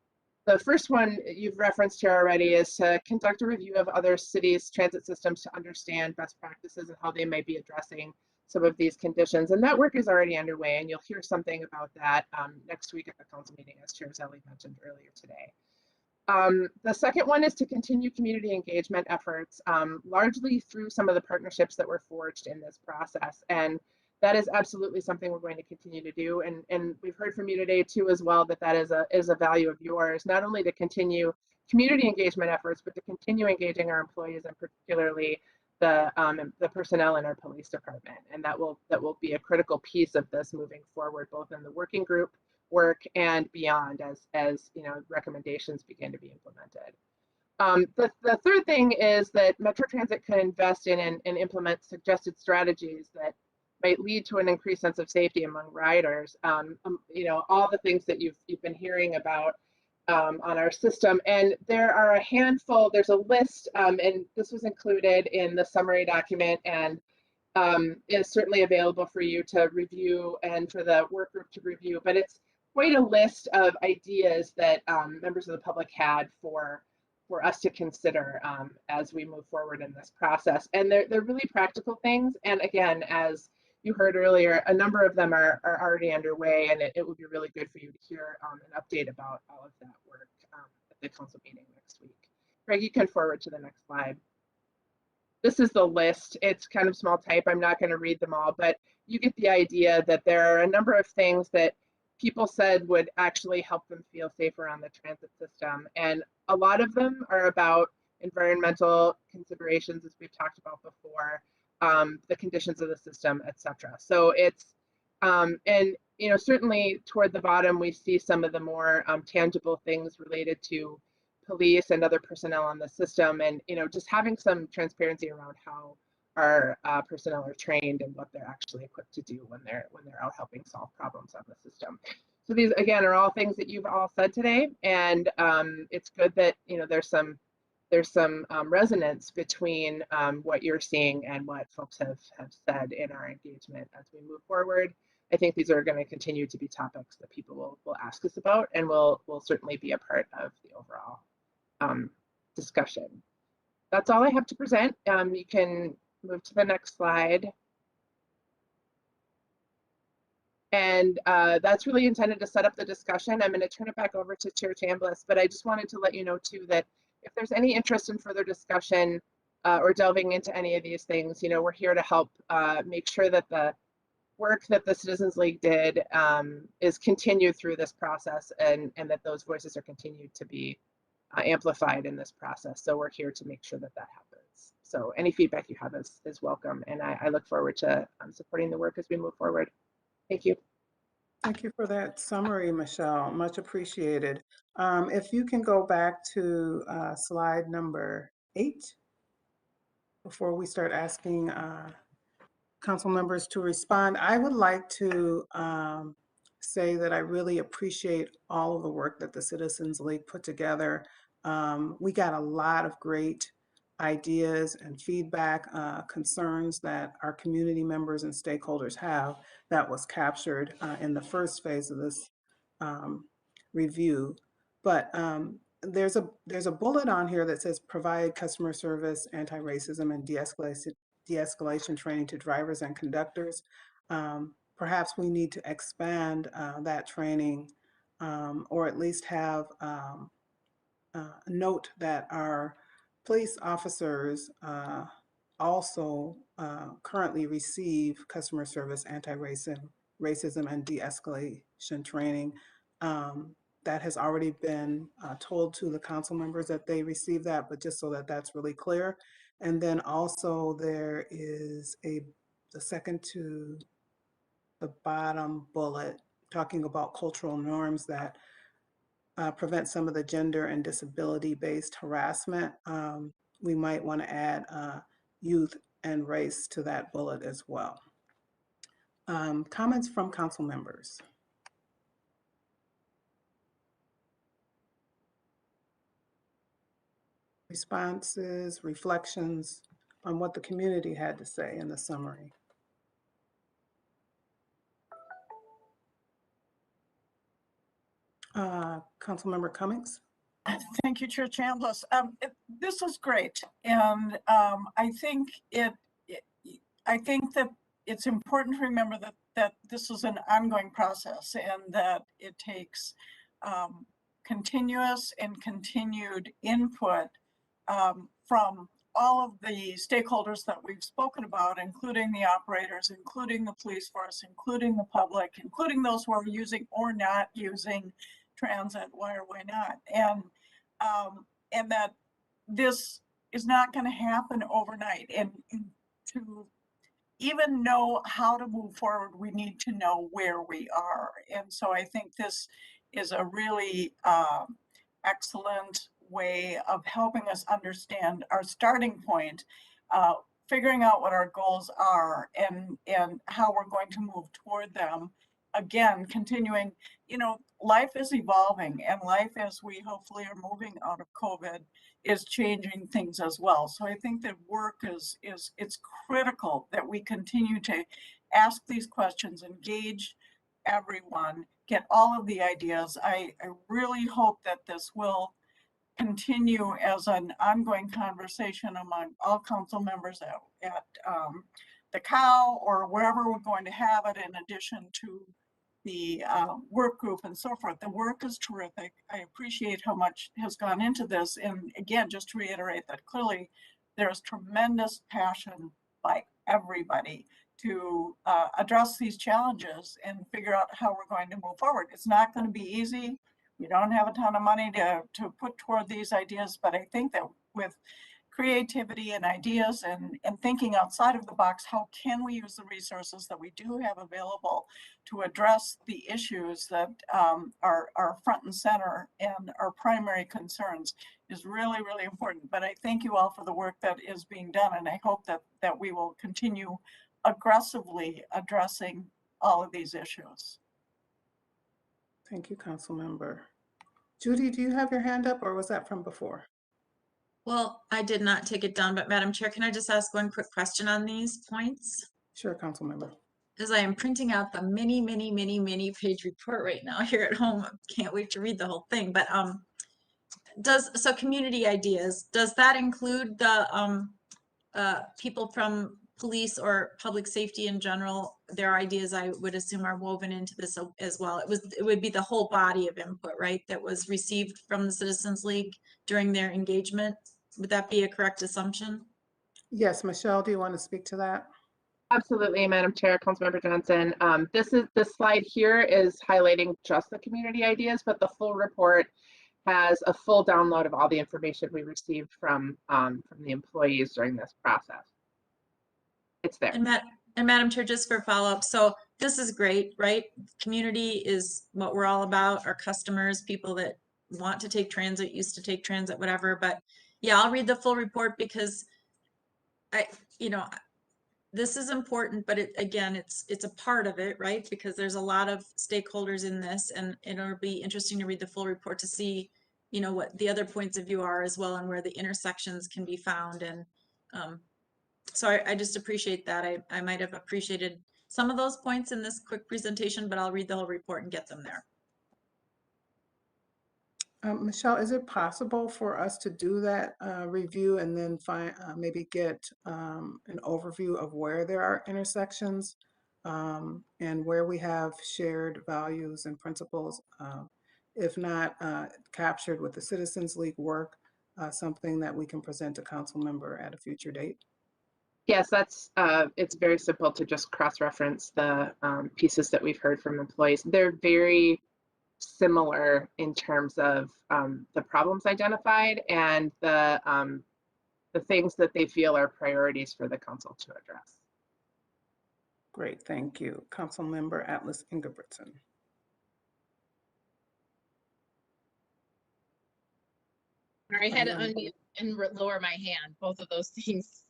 the first one you've referenced here already is to conduct a review of other cities' transit systems to understand best practices and how they might be addressing some of these conditions. And that work is already underway, and you'll hear something about that next week at the council meeting, as Chair Zelle mentioned earlier today. The second one is to continue community engagement efforts, largely through some of the partnerships that were forged in this process. And that is absolutely something we're going to continue to do. And we've heard from you today too as well that is a value of yours, not only to continue community engagement efforts, but to continue engaging our employees, and particularly the personnel in our police department. And that will be a critical piece of this moving forward, both in the working group work and beyond, as recommendations begin to be implemented. The third thing is that Metro Transit can invest in and implement suggested strategies that might lead to an increased sense of safety among riders. All the things that you've been hearing about on our system, and there are a handful. There's a list, and this was included in the summary document, and is certainly available for you to review and for the work group to review. But it's quite a list of ideas that members of the public had for us to consider as we move forward in this process. And they're really practical things. And again, as you heard earlier, a number of them are already underway, and it would be really good for you to hear an update about all of that work at the council meeting next week. Greg, you can forward to the next slide. This is the list. It's kind of small type. I'm not going to read them all, but you get the idea that there are a number of things that people said would actually help them feel safer on the transit system. And a lot of them are about environmental considerations, as we've talked about before, the conditions of the system, etc. So it's, and certainly toward the bottom, we see some of the more tangible things related to police and other personnel on the system, and just having some transparency around how our personnel are trained and what they're actually equipped to do when they're out helping solve problems on the system. So these again are all things that you've all said today, and it's good that there's some resonance between what you're seeing and what folks have said in our engagement as we move forward. I think these are going to continue to be topics that people will ask us about, and will certainly be a part of the overall discussion. That's all I have to present. You can move to the next slide. And that's really intended to set up the discussion. I'm going to turn it back over to Chair Chamblis, but I just wanted to let you know too that if there's any interest in further discussion or delving into any of these things, we're here to help make sure that the work that the Citizens League did is continued through this process, and that those voices are continued to be amplified in this process. So we're here to make sure that that happens. So any feedback you have is welcome, and I look forward to supporting the work as we move forward. Thank you. Thank you for that summary, Michelle. Much appreciated. If you can go back to slide number 8 before we start asking council members to respond, I would like to say that I really appreciate all of the work that the Citizens League put together. We got a lot of great ideas and feedback, concerns that our community members and stakeholders have that was captured in the first phase of this review. But there's a bullet on here that says provide customer service, anti-racism, and de-escalation training to drivers and conductors. Perhaps we need to expand that training, or at least have note that our police officers also currently receive customer service, anti-racism, and de-escalation training. That has already been told to the council members that they receive that, but just so that that's really clear. And then also there is the second to the bottom bullet talking about cultural norms that prevent some of the gender and disability-based harassment. We might want to add youth and race to that bullet as well. Comments from council members? Responses, reflections on what the community had to say in the summary. Councilmember Cummings. Thank you, Chair Chamblis. This is great, and I think that it's important to remember that this is an ongoing process, and that it takes continuous and continued input from all of the stakeholders that we've spoken about, including the operators, including the police force, including the public, including those who are using or not using transit, why or why not, and that this is not going to happen overnight. And to even know how to move forward, we need to know where we are. And so I think this is a really excellent way of helping us understand our starting point, figuring out what our goals are, and how we're going to move toward them. Again, continuing, life is evolving, and life, as we hopefully are moving out of COVID, is changing things as well. So I think that work it's critical that we continue to ask these questions, engage everyone, get all of the ideas. I really hope that this will continue as an ongoing conversation among all council members at the COW or wherever we're going to have it, in addition to the work group and so forth. The work is terrific. I appreciate how much has gone into this. And again, just to reiterate that clearly there's tremendous passion by everybody to address these challenges and figure out how we're going to move forward. It's not going to be easy. We don't have a ton of money to put toward these ideas, but I think that with creativity and ideas and thinking outside of the box, how can we use the resources that we do have available to address the issues that are front and center and our primary concerns is really, really important. But I thank you all for the work that is being done, and I hope that we will continue aggressively addressing all of these issues. Thank you, council member. Judy, do you have your hand up, or was that from before? Well, I did not take it down, but Madam Chair, can I just ask one quick question on these points? Sure, council member. Because I am printing out the many page report right now here at home. Can't wait to read the whole thing. But so community ideas, does that include the people from police or public safety in general? Their ideas, I would assume, are woven into this as well. It would be the whole body of input, right, that was received from the Citizens League during their engagement. Would that be a correct assumption? Yes, Michelle, do you want to speak to that? Absolutely, Madam Chair, Councilmember Johnson. This slide here is highlighting just the community ideas, but the full report has a full download of all the information we received from the employees during this process. It's there. And Madam Chair, just for follow-up, so this is great, right? Community is what we're all about, our customers, people that want to take transit, used to take transit, whatever. But yeah, I'll read the full report because this is important, but again, it's a part of it, right? Because there's a lot of stakeholders in this, and it'll be interesting to read the full report to see, you know, what the other points of view are as well, and where the intersections can be found. And so I just appreciate that. I might have appreciated some of those points in this quick presentation, but I'll read the whole report and get them there. Michelle, is it possible for us to do that review and then find maybe get an overview of where there are intersections and where we have shared values and principles? If not captured with the Citizens League work, something that we can present to council member at a future date? Yes, that's it's very simple to just cross-reference the pieces that we've heard from employees. They're very similar in terms of the problems identified and the things that they feel are priorities for the council to address. Great, thank you. Council member Atlas Ingebrigtsen. I had to unmute and lower my hand. Both of those things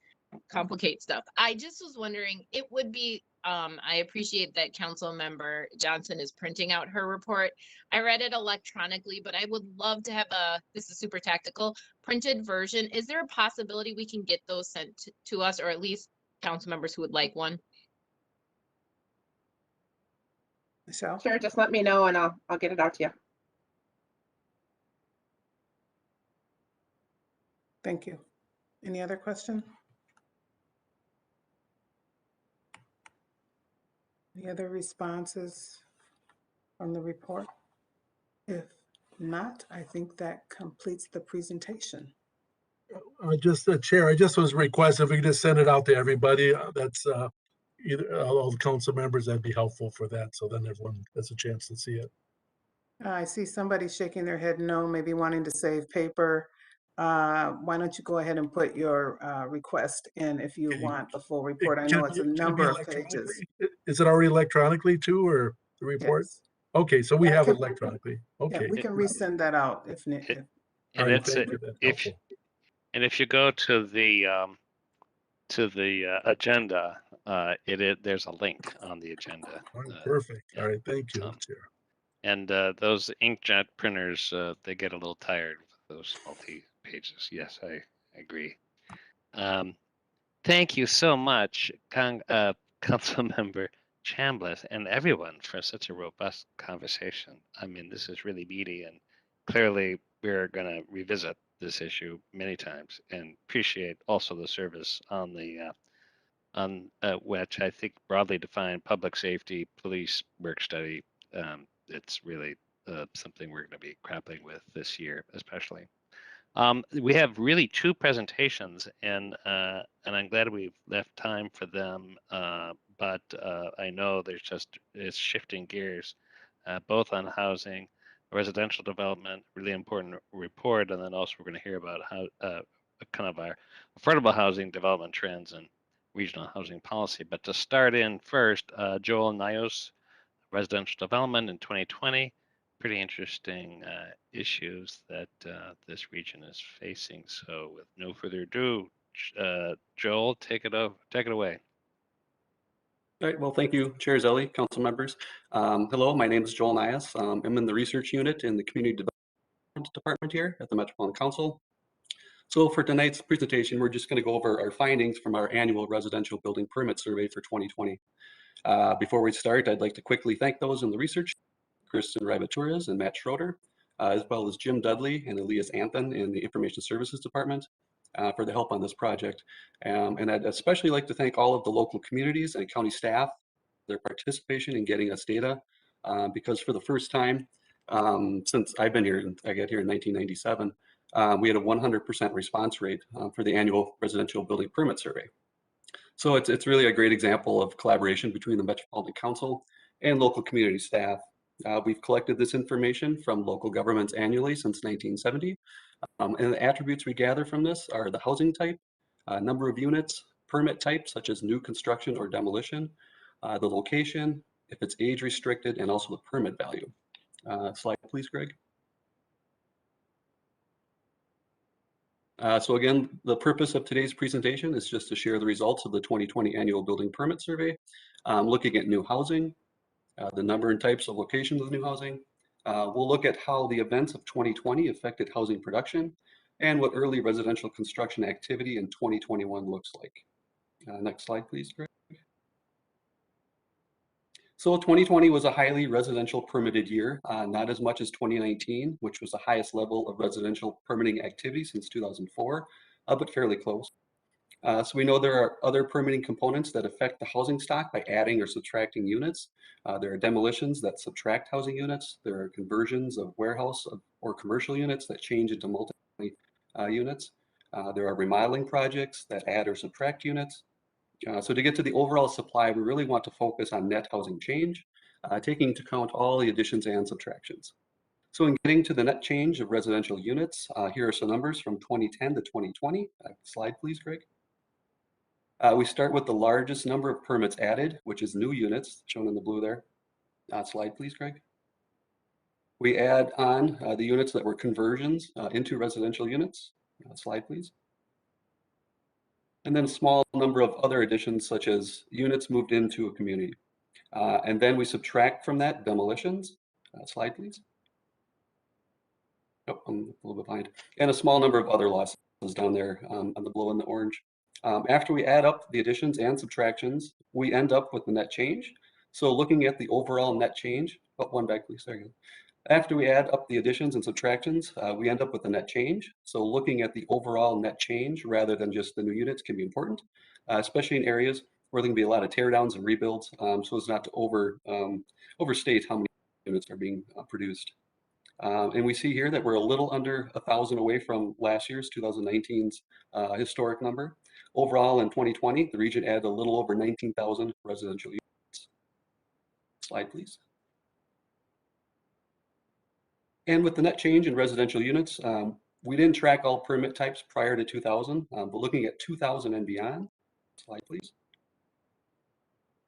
complicate stuff. I just was wondering, it would be, I appreciate that Council Member Johnson is printing out her report. I read it electronically, but I would love to have this is super tactical, printed version. Is there a possibility we can get those sent to us, or at least council members who would like one? Michelle? Sure, just let me know and I'll get it out to you. Thank you. Any other question? Any other responses from the report? If not, I think that completes the presentation. Just Chair, I just was requesting if we could just send it out to everybody. That's either all the council members, that'd be helpful for that. So then everyone has a chance to see it. I see somebody shaking their head no, maybe wanting to save paper. Why don't you go ahead and put your request in if you want the full report? I know it's a number of pages. Is it already electronically too, or the report? Yes. Okay, so we have it electronically. Yeah, Okay. we can resend that out if needed. All right, thank you. That's helpful. And if you go to the agenda, there's a link on the agenda. All right, perfect. Yeah. All right, thank you, Chair. And those inkjet printers, they get a little tired with those multi-pages. Yes, I agree. Thank you so much, Councilmember Chamblis, and everyone for such a robust conversation. I mean, this is really meaty, and clearly we're going to revisit this issue many times, and appreciate also the service on the which I think broadly defined public safety police work study. It's really something we're going to be grappling with this year, especially. We have really two presentations, and I'm glad we've left time for them. But I know it's shifting gears, both on housing, residential development, really important report, and then also we're going to hear about how kind of our affordable housing development trends and regional housing policy. But to start in first, Joel Nyhus, residential development in 2020. Pretty interesting issues that this region is facing. So with no further ado, Joel, take it away. All right, well, thank you, Chair Zelli, council members. Hello, my name is Joel Nyhus. I'm in the research unit in the Community Development Department here at the Metropolitan Council. So for tonight's presentation, we're just going to go over our findings from our annual residential building permit survey for 2020. Before we start, I'd like to quickly thank those in the research, Krysten Ryba-Tures and Matt Schroeder, as well as Jim Dudley and Elias Anthan in the Information Services Department for the help on this project. And I'd especially like to thank all of the local communities and county staff, their participation in getting us data, because for the first time since I've been here, I got here in 1997, we had a 100% response rate for the annual residential building permit survey. So it's really a great example of collaboration between the Metropolitan Council and local community staff. We've collected this information from local governments annually since 1970. And the attributes we gather from this are the housing type, number of units, permit type, such as new construction or demolition, the location, if it's age restricted, and also the permit value. Slide, please, Greg. So again, the purpose of today's presentation is just to share the results of the 2020 Annual Building Permit Survey, looking at new housing, the number and types of locations of new housing. We'll look at how the events of 2020 affected housing production and what early residential construction activity in 2021 looks like. Next slide, please, Greg. So 2020 was a highly residential permitted year, not as much as 2019, which was the highest level of residential permitting activity since 2004, but fairly close. So we know there are other permitting components that affect the housing stock by adding or subtracting units. There are demolitions that subtract housing units. There are conversions of warehouse or commercial units that change into multi units. There are remodeling projects that add or subtract units. So to get to the overall supply, we really want to focus on net housing change, taking into account all the additions and subtractions. So in getting to the net change of residential units, here are some numbers from 2010 to 2020. Slide, please, Greg. We start with the largest number of permits added, which is new units, shown in the blue there. Slide, please, Greg. We add on the units that were conversions into residential units. Slide, please. And then a small number of other additions, such as units moved into a community. And then we subtract from that demolitions. Slide, please. Oh, I'm a little bit behind. And a small number of other losses down there on the blue and the orange. After we add up the additions and subtractions, we end up with the net change. So looking at the overall net change, one back, please. There you go. After we add up the additions and subtractions, we end up with the net change. So looking at the overall net change rather than just the new units can be important, especially in areas where there can be a lot of teardowns and rebuilds, so as not to overstate how many units are being produced. And we see here that we're a little under 1,000 away from last year's 2019's historic number. Overall, in 2020, the region added a little over 19,000 residential units. Slide, please. And with the net change in residential units, we didn't track all permit types prior to 2000, but looking at 2000 and beyond. Slide, please.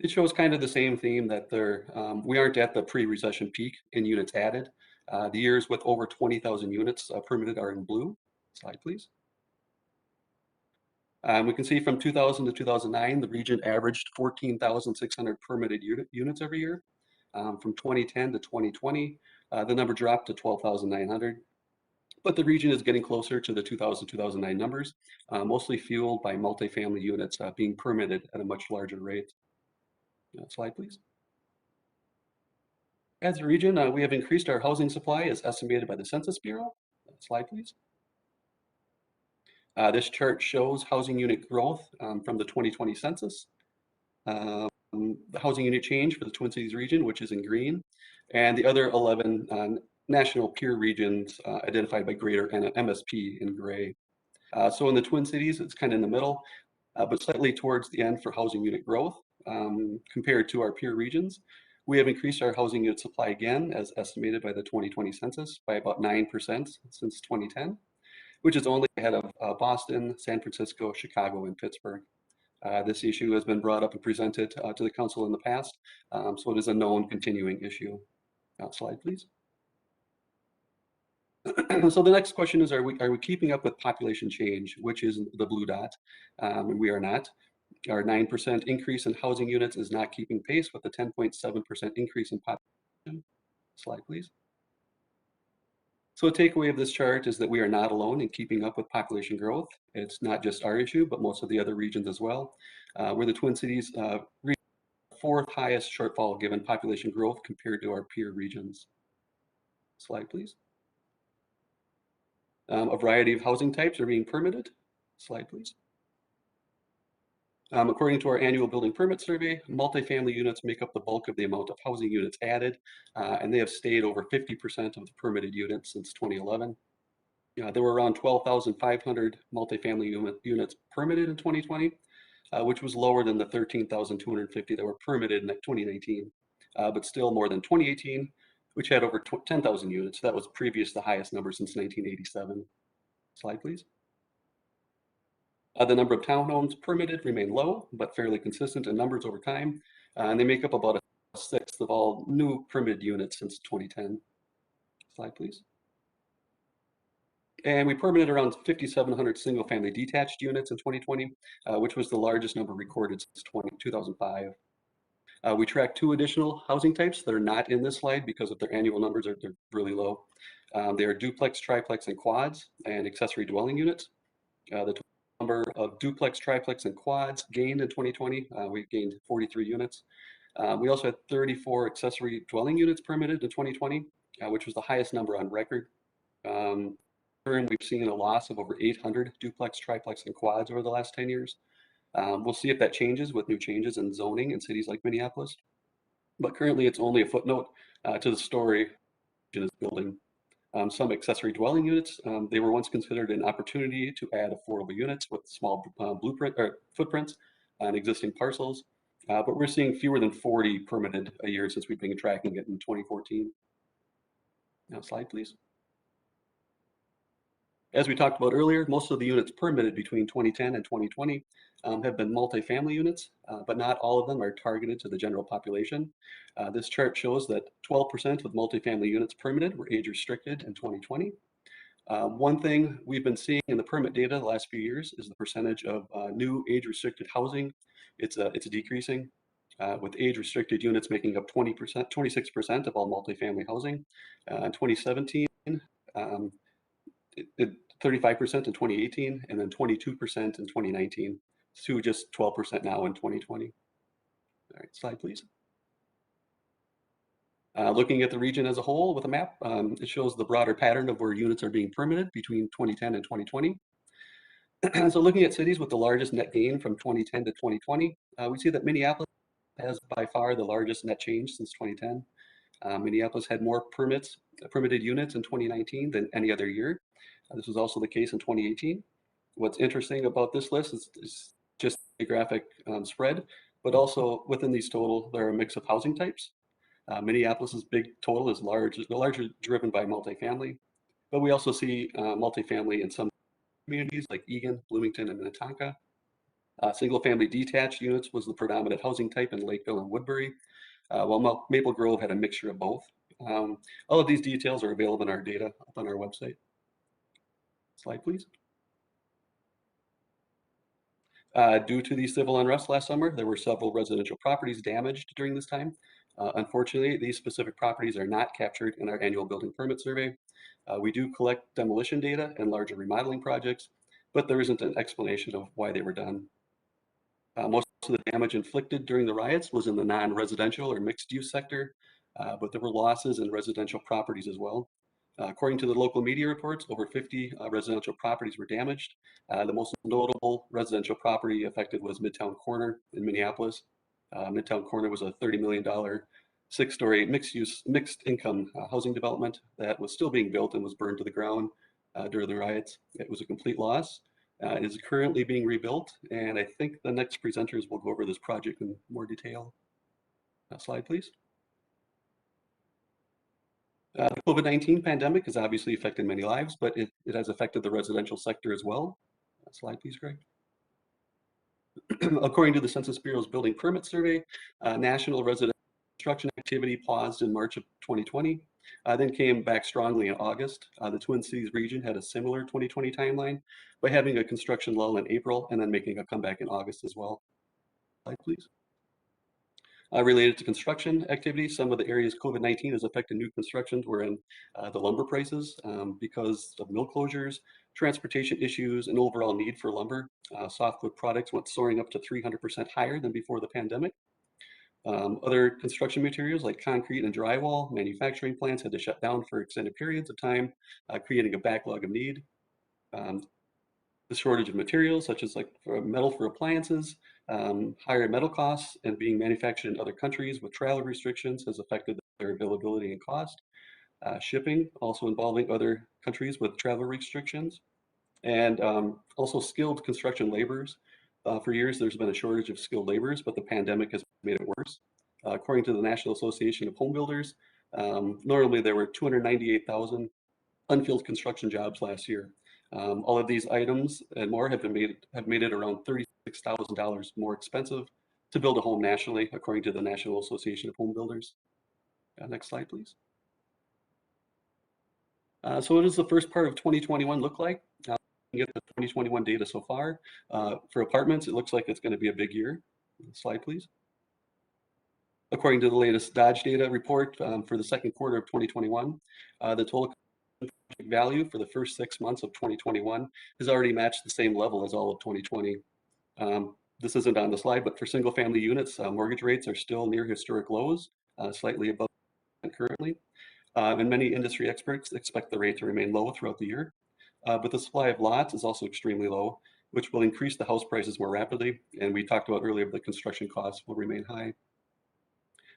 It shows kind of the same theme that we aren't at the pre-recession peak in units added. The years with over 20,000 units permitted are in blue. Slide, please. We can see from 2000 to 2009, the region averaged 14,600 permitted units every year. From 2010 to 2020, the number dropped to 12,900. But the region is getting closer to the 2000-2009 numbers, mostly fueled by multifamily units being permitted at a much larger rate. Slide, please. As a region, we have increased our housing supply as estimated by the Census Bureau. Slide, please. This chart shows housing unit growth from the 2020 census. The housing unit change for the Twin Cities region, which is in green, and the other 11 national peer regions identified by greater MSP in gray. So in the Twin Cities, it's kind of in the middle, but slightly towards the end for housing unit growth compared to our peer regions. We have increased our housing unit supply again, as estimated by the 2020 census, by about 9% since 2010, which is only ahead of Boston, San Francisco, Chicago, and Pittsburgh. This issue has been brought up and presented to the council in the past, so it is a known continuing issue. Slide, please. So the next question is, are we keeping up with population change, which is the blue dot, and we are not. Our 9% increase in housing units is not keeping pace with the 10.7% increase in population. Slide, please. So a takeaway of this chart is that we are not alone in keeping up with population growth. It's not just our issue, but most of the other regions as well. We're the Twin Cities fourth highest shortfall given population growth compared to our peer regions. Slide, please. A variety of housing types are being permitted. Slide, please. According to our annual building permit survey, multifamily units make up the bulk of the amount of housing units added, and they have stayed over 50% of the permitted units since 2011. There were around 12,500 multifamily units permitted in 2020, which was lower than the 13,250 that were permitted in 2019, but still more than 2018, which had over 10,000 units. That was previous the highest number since 1987. Slide, please. The number of townhomes permitted remain low, but fairly consistent in numbers over time, and they make up about a sixth of all new permitted units since 2010. Slide, please. And we permitted around 5,700 single-family detached units in 2020, which was the largest number recorded since 2005. We tracked 2 additional housing types that are not in this slide because of their annual numbers they're really low. They are duplex, triplex, and quads, and accessory dwelling units. The total number of duplex, triplex, and quads gained in 2020, we gained 43 units. We also had 34 accessory dwelling units permitted in 2020, which was the highest number on record. We've seen a loss of over 800 duplex, triplex, and quads over the last 10 years. We'll see if that changes with new changes in zoning in cities like Minneapolis. But currently, it's only a footnote to the story in this building. Some accessory dwelling units, they were once considered an opportunity to add affordable units with small blueprint or footprints on existing parcels. But we're seeing fewer than 40 permitted a year since we've been tracking it in 2014. Now, slide, please. As we talked about earlier, most of the units permitted between 2010 and 2020 have been multifamily units, but not all of them are targeted to the general population. This chart shows that 12% of multifamily units permitted were age restricted in 2020. One thing we've been seeing in the permit data the last few years is the percentage of new age restricted housing. It's decreasing, with age restricted units making up 26% of all multifamily housing. In 2017, 35% in 2018, and then 22% in 2019, to just 12% now in 2020. All right, slide, please. Looking at the region as a whole with a map, it shows the broader pattern of where units are being permitted between 2010 and 2020. So looking at cities with the largest net gain from 2010 to 2020, we see that Minneapolis has by far the largest net change since 2010. Minneapolis had more permitted units in 2019 than any other year. This was also the case in 2018. What's interesting about this list is just geographic spread, but also within these total, there are a mix of housing types. Minneapolis's big total is largely driven by multifamily, but we also see multifamily in some communities like Eagan, Bloomington, and Minnetonka. Single-family detached units was the predominant housing type in Lakeville and Woodbury, while Maple Grove had a mixture of both. All of these details are available in our data up on our website. Slide, please. Due to the civil unrest last summer, there were several residential properties damaged during this time. Unfortunately, these specific properties are not captured in our annual building permit survey. We do collect demolition data and larger remodeling projects, but there isn't an explanation of why they were done. Most of the damage inflicted during the riots was in the non-residential or mixed-use sector, but there were losses in residential properties as well. According to the local media reports, over 50 residential properties were damaged. The most notable residential property affected was Midtown Corner in Minneapolis. Midtown Corner was a $30 million 6-story mixed income housing development that was still being built and was burned to the ground during the riots. It was a complete loss. It is currently being rebuilt, and I think the next presenters will go over this project in more detail. Slide, please. The COVID-19 pandemic has obviously affected many lives, but it has affected the residential sector as well. Slide, please, Greg. According to the Census Bureau's building permit survey, national residential construction activity paused in March of 2020, then came back strongly in August. The Twin Cities region had a similar 2020 timeline by having a construction lull in April and then making a comeback in August as well. Slide, please. Related to construction activity, some of the areas COVID-19 has affected new constructions were in the lumber prices because of mill closures, transportation issues, and overall need for lumber. Softwood products went soaring up to 300% higher than before the pandemic. Other construction materials like concrete and drywall, manufacturing plants had to shut down for extended periods of time, creating a backlog of need. The shortage of materials, such as metal for appliances, higher metal costs, and being manufactured in other countries with travel restrictions has affected their availability and cost. Shipping, also involving other countries with travel restrictions, and also skilled construction laborers. For years, there's been a shortage of skilled laborers, but the pandemic has made it worse. According to the National Association of Home Builders, normally there were 298,000 unfilled construction jobs last year. All of these items and more have made it around $36,000 more expensive to build a home nationally, according to the National Association of Home Builders. Next slide, please. So what does the first part of 2021 look like? Looking at the 2021 data so far. For apartments, it looks like it's going to be a big year. Slide, please. According to the latest Dodge data report for the second quarter of 2021, the total value for the first 6 months of 2021 has already matched the same level as all of 2020. This isn't on the slide, but for single family units, mortgage rates are still near historic lows, slightly above currently. And many industry experts expect the rate to remain low throughout the year. But the supply of lots is also extremely low, which will increase the house prices more rapidly. And we talked about earlier, the construction costs will remain high.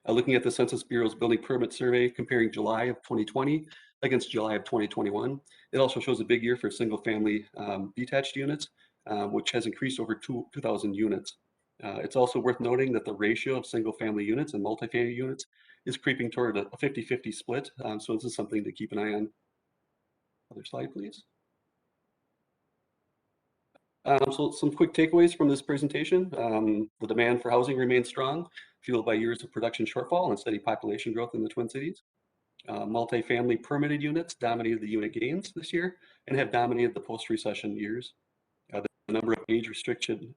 Looking at the Census Bureau's building permit survey comparing July of 2020 against July of 2021, it also shows a big year for single family detached units, which has increased over 2,000 units. It's also worth noting that the ratio of single family units and multifamily units is creeping toward a 50-50 split. So this is something to keep an eye on. Other slide, please. So some quick takeaways from this presentation. The demand for housing remains strong, fueled by years of production shortfall and steady population growth in the Twin Cities. Multifamily permitted units dominated the unit gains this year and have dominated the post-recession years. The number of age restricted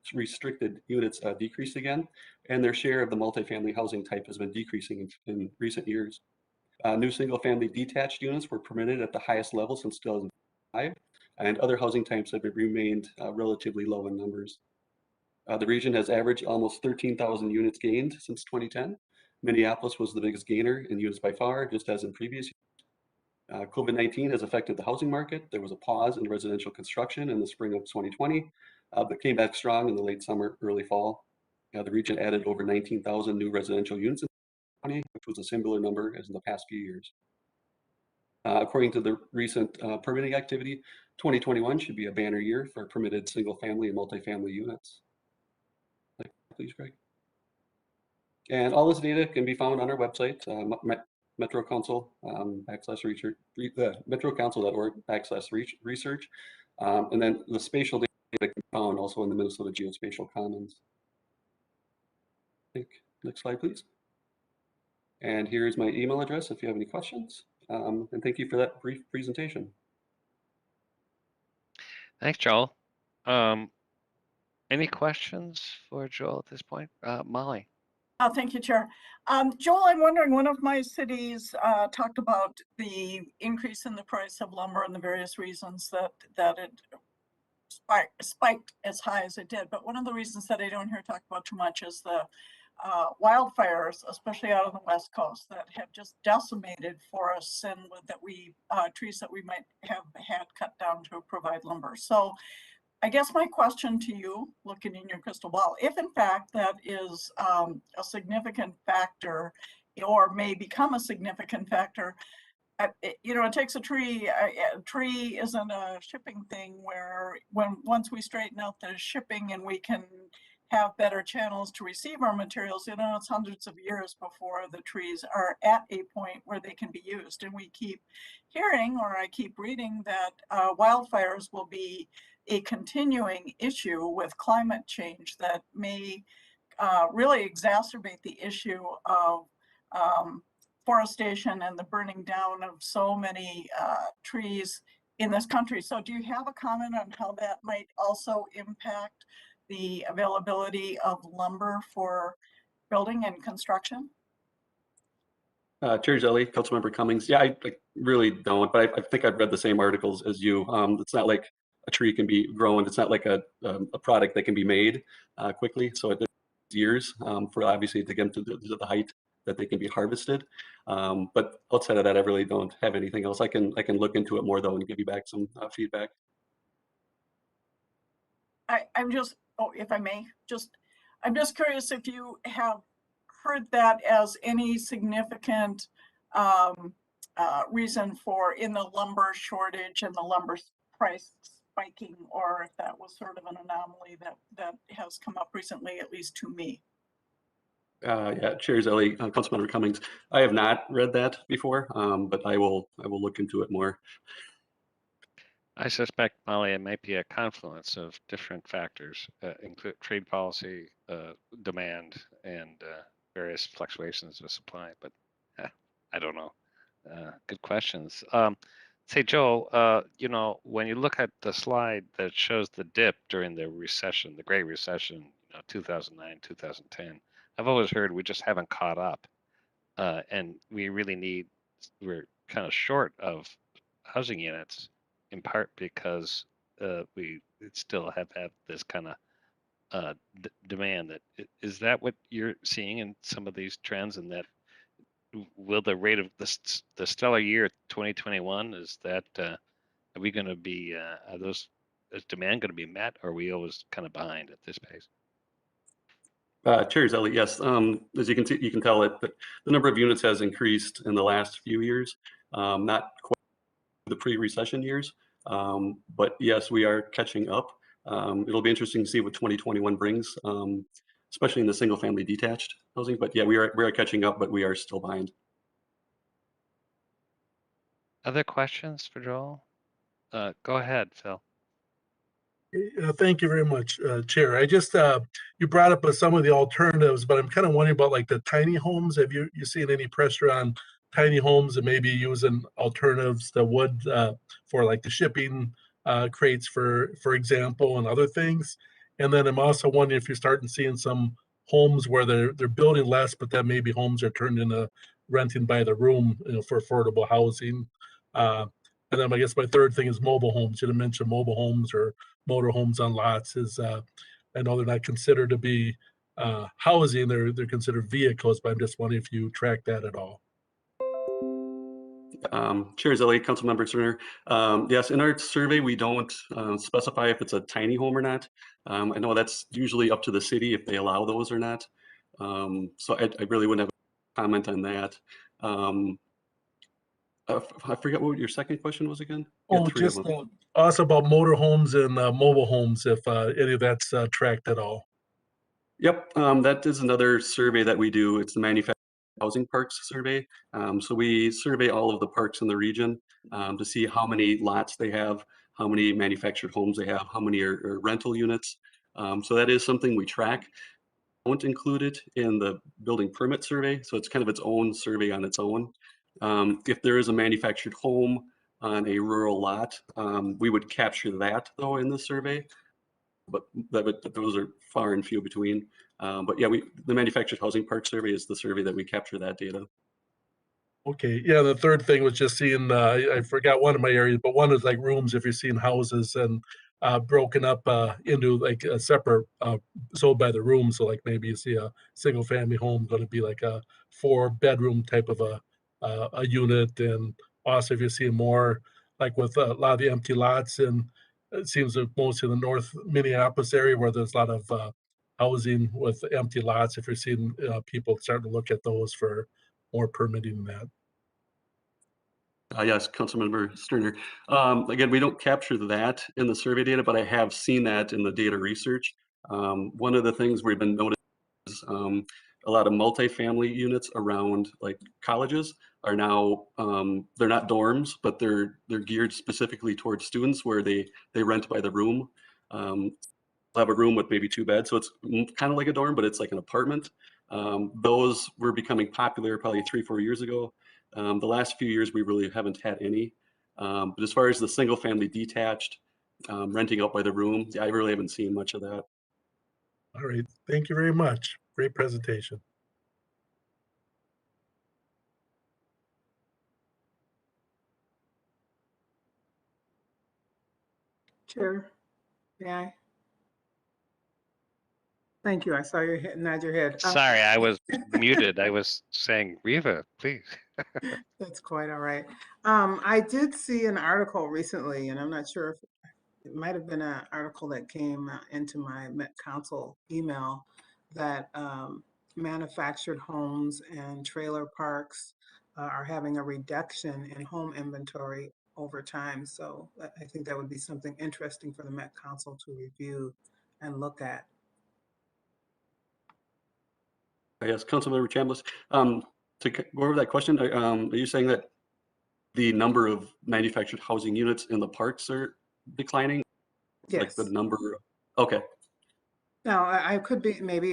units decreased again, and their share of the multifamily housing type has been decreasing in recent years. New single-family detached units were permitted at the highest level since 2005, and other housing types have remained relatively low in numbers. The region has averaged almost 13,000 units gained since 2010. Minneapolis was the biggest gainer in units by far, just as in previous years. COVID-19 has affected the housing market. There was a pause in residential construction in the spring of 2020, but came back strong in the late summer, early fall. The region added over 19,000 new residential units in 2020, which was a similar number as in the past few years. According to the recent permitting activity, 2021 should be a banner year for permitted single family and multifamily units. Please, Greg. And all this data can be found on our website, Metro Council /research, metrocouncil.org/research. And then the spatial data can be found also in the Minnesota Geospatial Commons. Next slide, please. And here's my email address if you have any questions. And thank you for that brief presentation. Thanks, Joel. Any questions for Joel at this point? Molly. Thank you, Chair. Joel, I'm wondering, one of my cities talked about the increase in the price of lumber and the various reasons that it spiked as high as it did. But one of the reasons that I don't hear talked about too much is the wildfires, especially out on the West Coast, that have just decimated forests and trees that we might have had cut down to provide lumber. So I guess my question to you, looking in your crystal ball, if in fact that is a significant factor or may become a significant factor, it takes a tree. A tree isn't a shipping thing where once we straighten out the shipping and we can have better channels to receive our materials, it's hundreds of years before the trees are at a point where they can be used. And we keep hearing, or I keep reading, that wildfires will be a continuing issue with climate change that may really exacerbate the issue of forestation and the burning down of so many trees in this country. So do you have a comment on how that might also impact the availability of lumber for building and construction? Chair Zelli, Councilmember Cummings. Yeah, I really don't, but I think I've read the same articles as you. It's not like a tree can be grown. It's not like a product that can be made quickly. So it takes years for obviously to get to the height that they can be harvested. But outside of that, I really don't have anything else. I can look into it more though and give you back some feedback. I'm just, if I may, I'm just curious if you have heard that as any significant reason for in the lumber shortage and the lumber price spiking, or if that was sort of an anomaly that has come up recently, at least to me. Yeah, Chair Zelli, Councilmember Cummings. I have not read that before, but I will look into it more. I suspect, Molly, it might be a confluence of different factors, include trade policy, demand, and various fluctuations of supply. But I don't know. Good questions. Say, Joel, you know, when you look at the slide that shows the dip during the recession, the Great Recession, you know, 2009, 2010, I've always heard we just haven't caught up. And we really need, we're kind of short of housing units in part because we still have this kind of demand. Is that what you're seeing in some of these trends, and that will the rate of the stellar year 2021, is that are we going to be are those is demand going to be met, or are we always kind of behind at this pace? Cheers, Ellie. Yes, as you can see, you can tell it, the number of units has increased in the last few years, not quite the pre-recession years, but yes, we are catching up. It'll be interesting to see what 2021 brings, especially in the single-family detached housing. But yeah, we are catching up, but we are still behind. Other questions for Joel? Go ahead, Phil. Thank you very much, Chair. I just, you brought up some of the alternatives, but I'm kind of wondering about like the tiny homes. Have you seen any pressure on tiny homes and maybe using alternatives to wood for like the shipping crates, for example, and other things? And then I'm also wondering if you're starting seeing some homes where they're building less, but then maybe homes are turned into renting by the room, you know, for affordable housing. And then I guess my third thing is mobile homes. You didn't mention mobile homes or motor homes on lots. Is I know they're not considered to be housing, they're considered vehicles, but I'm just wondering if you track that at all. Cheers, Elliot, Councilmember Turner. Yes, in our survey, we don't specify if it's a tiny home or not. I know that's usually up to the city if they allow those or not. So I really wouldn't have a comment on that. I forget what your second question was again. Oh, just also about motor homes and mobile homes, if any of that's tracked at all. Yep, that is another survey that we do. It's the Manufactured Housing Parks Survey. So we survey all of the parks in the region to see how many lots they have, how many manufactured homes they have, how many are rental units. So that is something we track. Won't include it in the building permit survey, so it's kind of its own survey on its own. If there is a manufactured home on a rural lot, we would capture that though in the survey, but those are far and few between. But yeah, the Manufactured Housing Park Survey is the survey that we capture that data. Okay, yeah, the third thing was just seeing, I forgot one of my areas, but one is like rooms, if you're seeing houses and broken up into like a separate, sold by the room. So like maybe you see a single family home going to be like a 4-bedroom type of a unit. And also if you're seeing more like with a lot of the empty lots, and it seems that mostly in the North Minneapolis area where there's a lot of housing with empty lots, if you're seeing people starting to look at those for more permitting that. Yes, Councilmember Sterner. Again, we don't capture that in the survey data, but I have seen that in the data research. One of the things we've been noticing is a lot of multifamily units around like colleges are now, they're not dorms, but they're geared specifically towards students where they rent by the room. Have a room with maybe 2 beds, so it's kind of like a dorm, but it's like an apartment. Those were becoming popular probably 3-4 years ago. The last few years we really haven't had any. But as far as the single family detached, renting out by the room, I really haven't seen much of that. All right, thank you very much. Great presentation. Chair, may I? Thank you. I saw your head, nod your head. Sorry, I was muted. I was saying, Riva, please. That's quite all right. I did see an article recently, and I'm not sure if it might have been an article that came into my Met Council email, that manufactured homes and trailer parks are having a reduction in home inventory over time. So I think that would be something interesting for the Met Council to review and look at. Yes, Councilmember Chamblis. To go over that question, are you saying that the number of manufactured housing units in the parks are declining? Yes. Like the number? Okay. No, I could be, maybe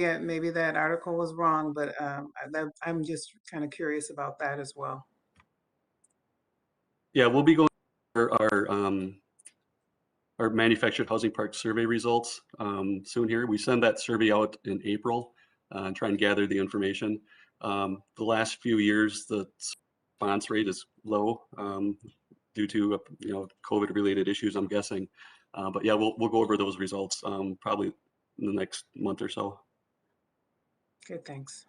that article was wrong, but I'm just kind of curious about that as well. Yeah, we'll be going our manufactured housing park survey results soon here. We send that survey out in April and try and gather the information. The last few years, the response rate is low due to COVID related issues, I'm guessing. But yeah, we'll go over those results probably in the next month or so. Good, thanks.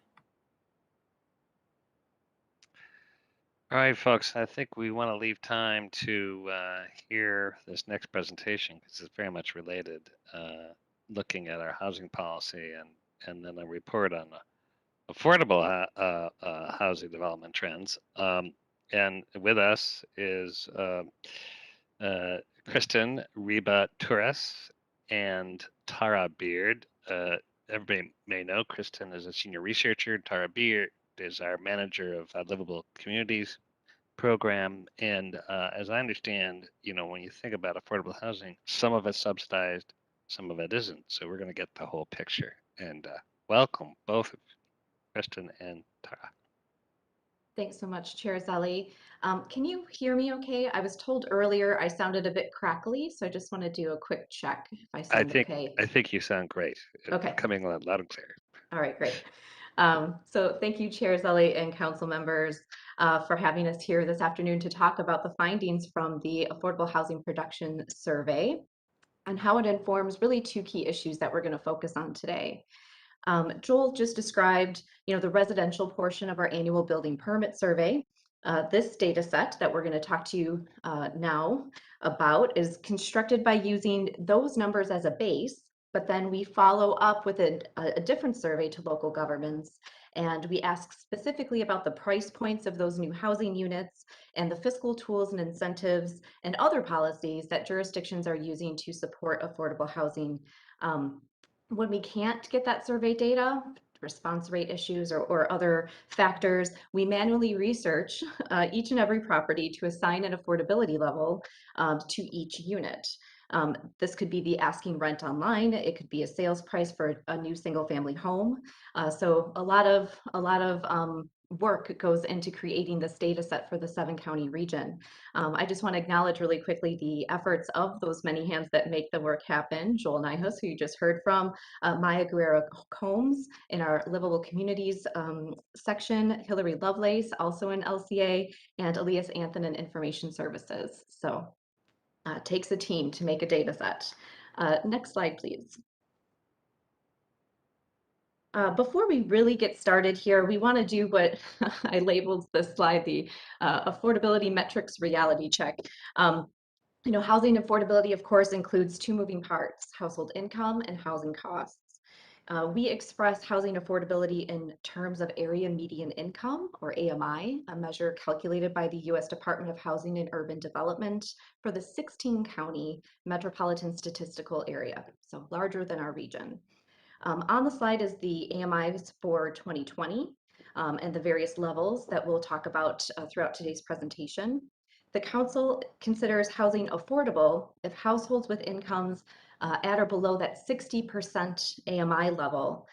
All right, folks, I think we want to leave time to hear this next presentation because it's very much related, looking at our housing policy and then a report on affordable housing development trends. And with us is Krysten Ryba-Tures and Tara Beard. Everybody may know Krysten is a senior researcher. Tara Beard is our manager of Livable Communities program. And as I understand, when you think about affordable housing, some of it's subsidized, some of it isn't. So we're going to get the whole picture. And welcome both of Krysten and Tara. Thanks so much, Chair Zelli. Can you hear me okay? I was told earlier I sounded a bit crackly, so I just want to do a quick check if I sound okay. I think you sound great. Okay. Coming loud and clear. All right, great. So thank you, Chair Zelli and council members for having us here this afternoon to talk about the findings from the Affordable Housing Production Survey and how it informs really two key issues that we're going to focus on today. Joel just described, the residential portion of our annual building permit survey. This data set that we're going to talk to you now about is constructed by using those numbers as a base, but then we follow up with a different survey to local governments, and we ask specifically about the price points of those new housing units and the fiscal tools and incentives and other policies that jurisdictions are using to support affordable housing. When we can't get that survey data, response rate issues or other factors, we manually research each and every property to assign an affordability level to each unit. This could be the asking rent online. It could be a sales price for a new single family home. So a lot of work goes into creating this data set for the 7-county region. I just want to acknowledge really quickly the efforts of those many hands that make the work happen. Joel Nyhus, who you just heard from, Maya Guerrero-Combs in our Livable Communities section, Hillary Lovelace, also in LCA, and Elias Anthon in Information Services. So takes a team to make a data set. Next slide, please. Before we really get started here, we want to do what I labeled this slide the affordability metrics reality check. Housing affordability, of course, includes two moving parts: household income and housing costs. We express housing affordability in terms of area median income, or AMI, a measure calculated by the U.S. Department of Housing and Urban Development for the 16-county metropolitan statistical area, so larger than our region. On the slide is the AMIs for 2020 and the various levels that we'll talk about throughout today's presentation. The council considers housing affordable if households with incomes at or below that 60% AMI level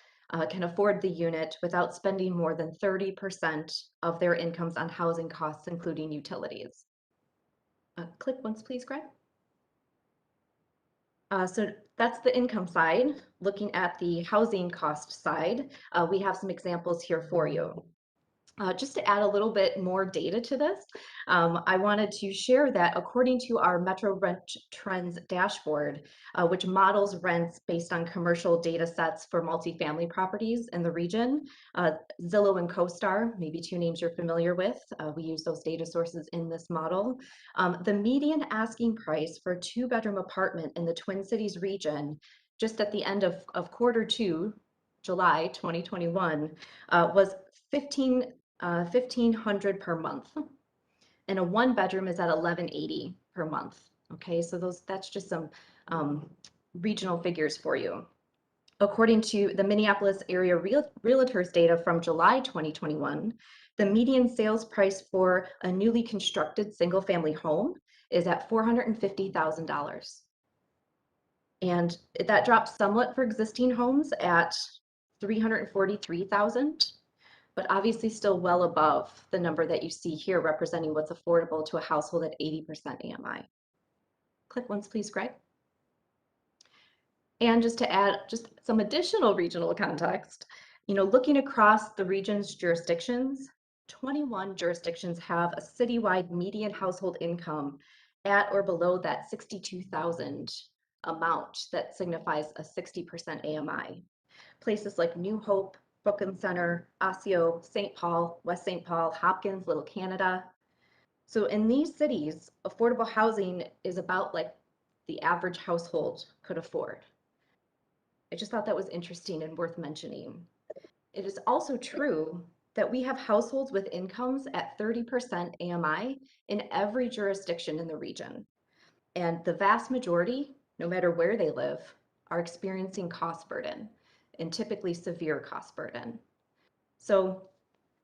can afford the unit without spending more than 30% of their incomes on housing costs, including utilities. Click once, please, Greg. So that's the income side. Looking at the housing cost side, we have some examples here for you. Just to add a little bit more data to this, I wanted to share that according to our Metro Rent Trends dashboard, which models rents based on commercial data sets for multifamily properties in the region, Zillow and CoStar, maybe two names you're familiar with. We use those data sources in this model. The median asking price for a 2-bedroom apartment in the Twin Cities region, just at the end of Q2, July 2021, was $1,500 per month, and a 1-bedroom is at $1,180 per month. Okay, so that's just some regional figures for you. According to the Minneapolis area realtors data from July 2021, the median sales price for a newly constructed single-family home is at $450,000, and that drops somewhat for existing homes at $343,000. but obviously still well above the number that you see here representing what's affordable to a household at 80% AMI. Click once, please, Greg. And just to add just some additional regional context, looking across the region's jurisdictions, 21 jurisdictions have a citywide median household income at or below that 62,000 amount that signifies a 60% AMI. Places like New Hope, Brooklyn Center, Osseo, St. Paul, West St. Paul, Hopkins, Little Canada. So in these cities, affordable housing is about like the average household could afford. I just thought that was interesting and worth mentioning. It is also true that we have households with incomes at 30% AMI in every jurisdiction in the region. And the vast majority, no matter where they live, are experiencing cost burden, and typically severe cost burden. So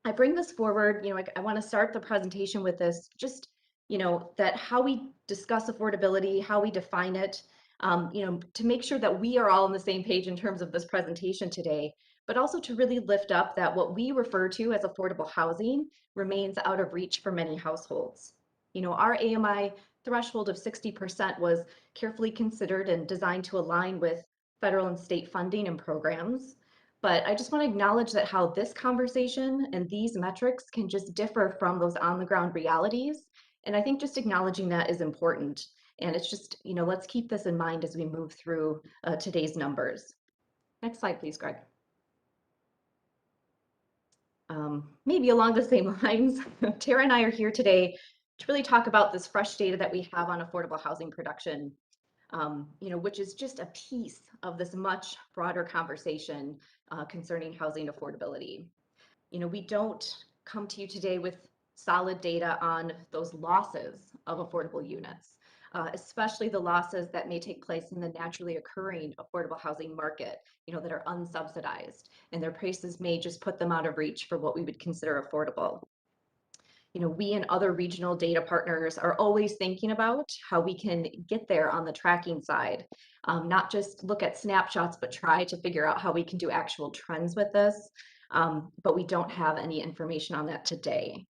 I bring this forward, I want to start the presentation with this, just, that how we discuss affordability, how we define it, to make sure that we are all on the same page in terms of this presentation today, but also to really lift up that what we refer to as affordable housing remains out of reach for many households. Our AMI threshold of 60% was carefully considered and designed to align with federal and state funding and programs. But I just want to acknowledge that how this conversation and these metrics can just differ from those on the ground realities. And I think just acknowledging that is important. And it's just, let's keep this in mind as we move through today's numbers. Next slide, please, Greg. Maybe along the same lines, Tara and I are here today to really talk about this fresh data that we have on affordable housing production, which is just a piece of this much broader conversation concerning housing affordability. We don't come to you today with solid data on those losses of affordable units, especially the losses that may take place in the naturally occurring affordable housing market, that are unsubsidized, and their prices may just put them out of reach for what we would consider affordable. We and other regional data partners are always thinking about how we can get there on the tracking side, not just look at snapshots, but try to figure out how we can do actual trends with this. But we don't have any information on that today.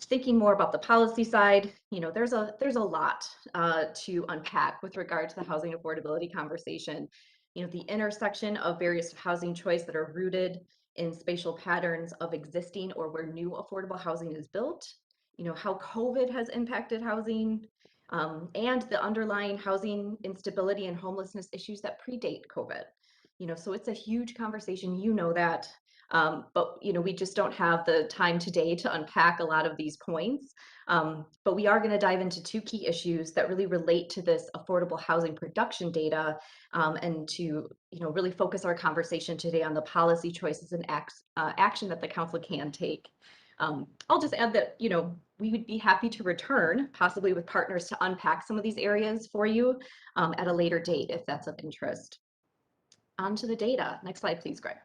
Thinking more about the policy side, there's a lot to unpack with regard to the housing affordability conversation. The intersection of various housing choice that are rooted in spatial patterns of existing or where new affordable housing is built, how COVID has impacted housing, and the underlying housing instability and homelessness issues that predate COVID. So it's a huge conversation, that. But we just don't have the time today to unpack a lot of these points. But we are going to dive into two key issues that really relate to this affordable housing production data, and to really focus our conversation today on the policy choices and action that the council can take. I'll just add that we would be happy to return, possibly with partners, to unpack some of these areas for you at a later date if that's of interest. On to the data. Next slide, please, Greg.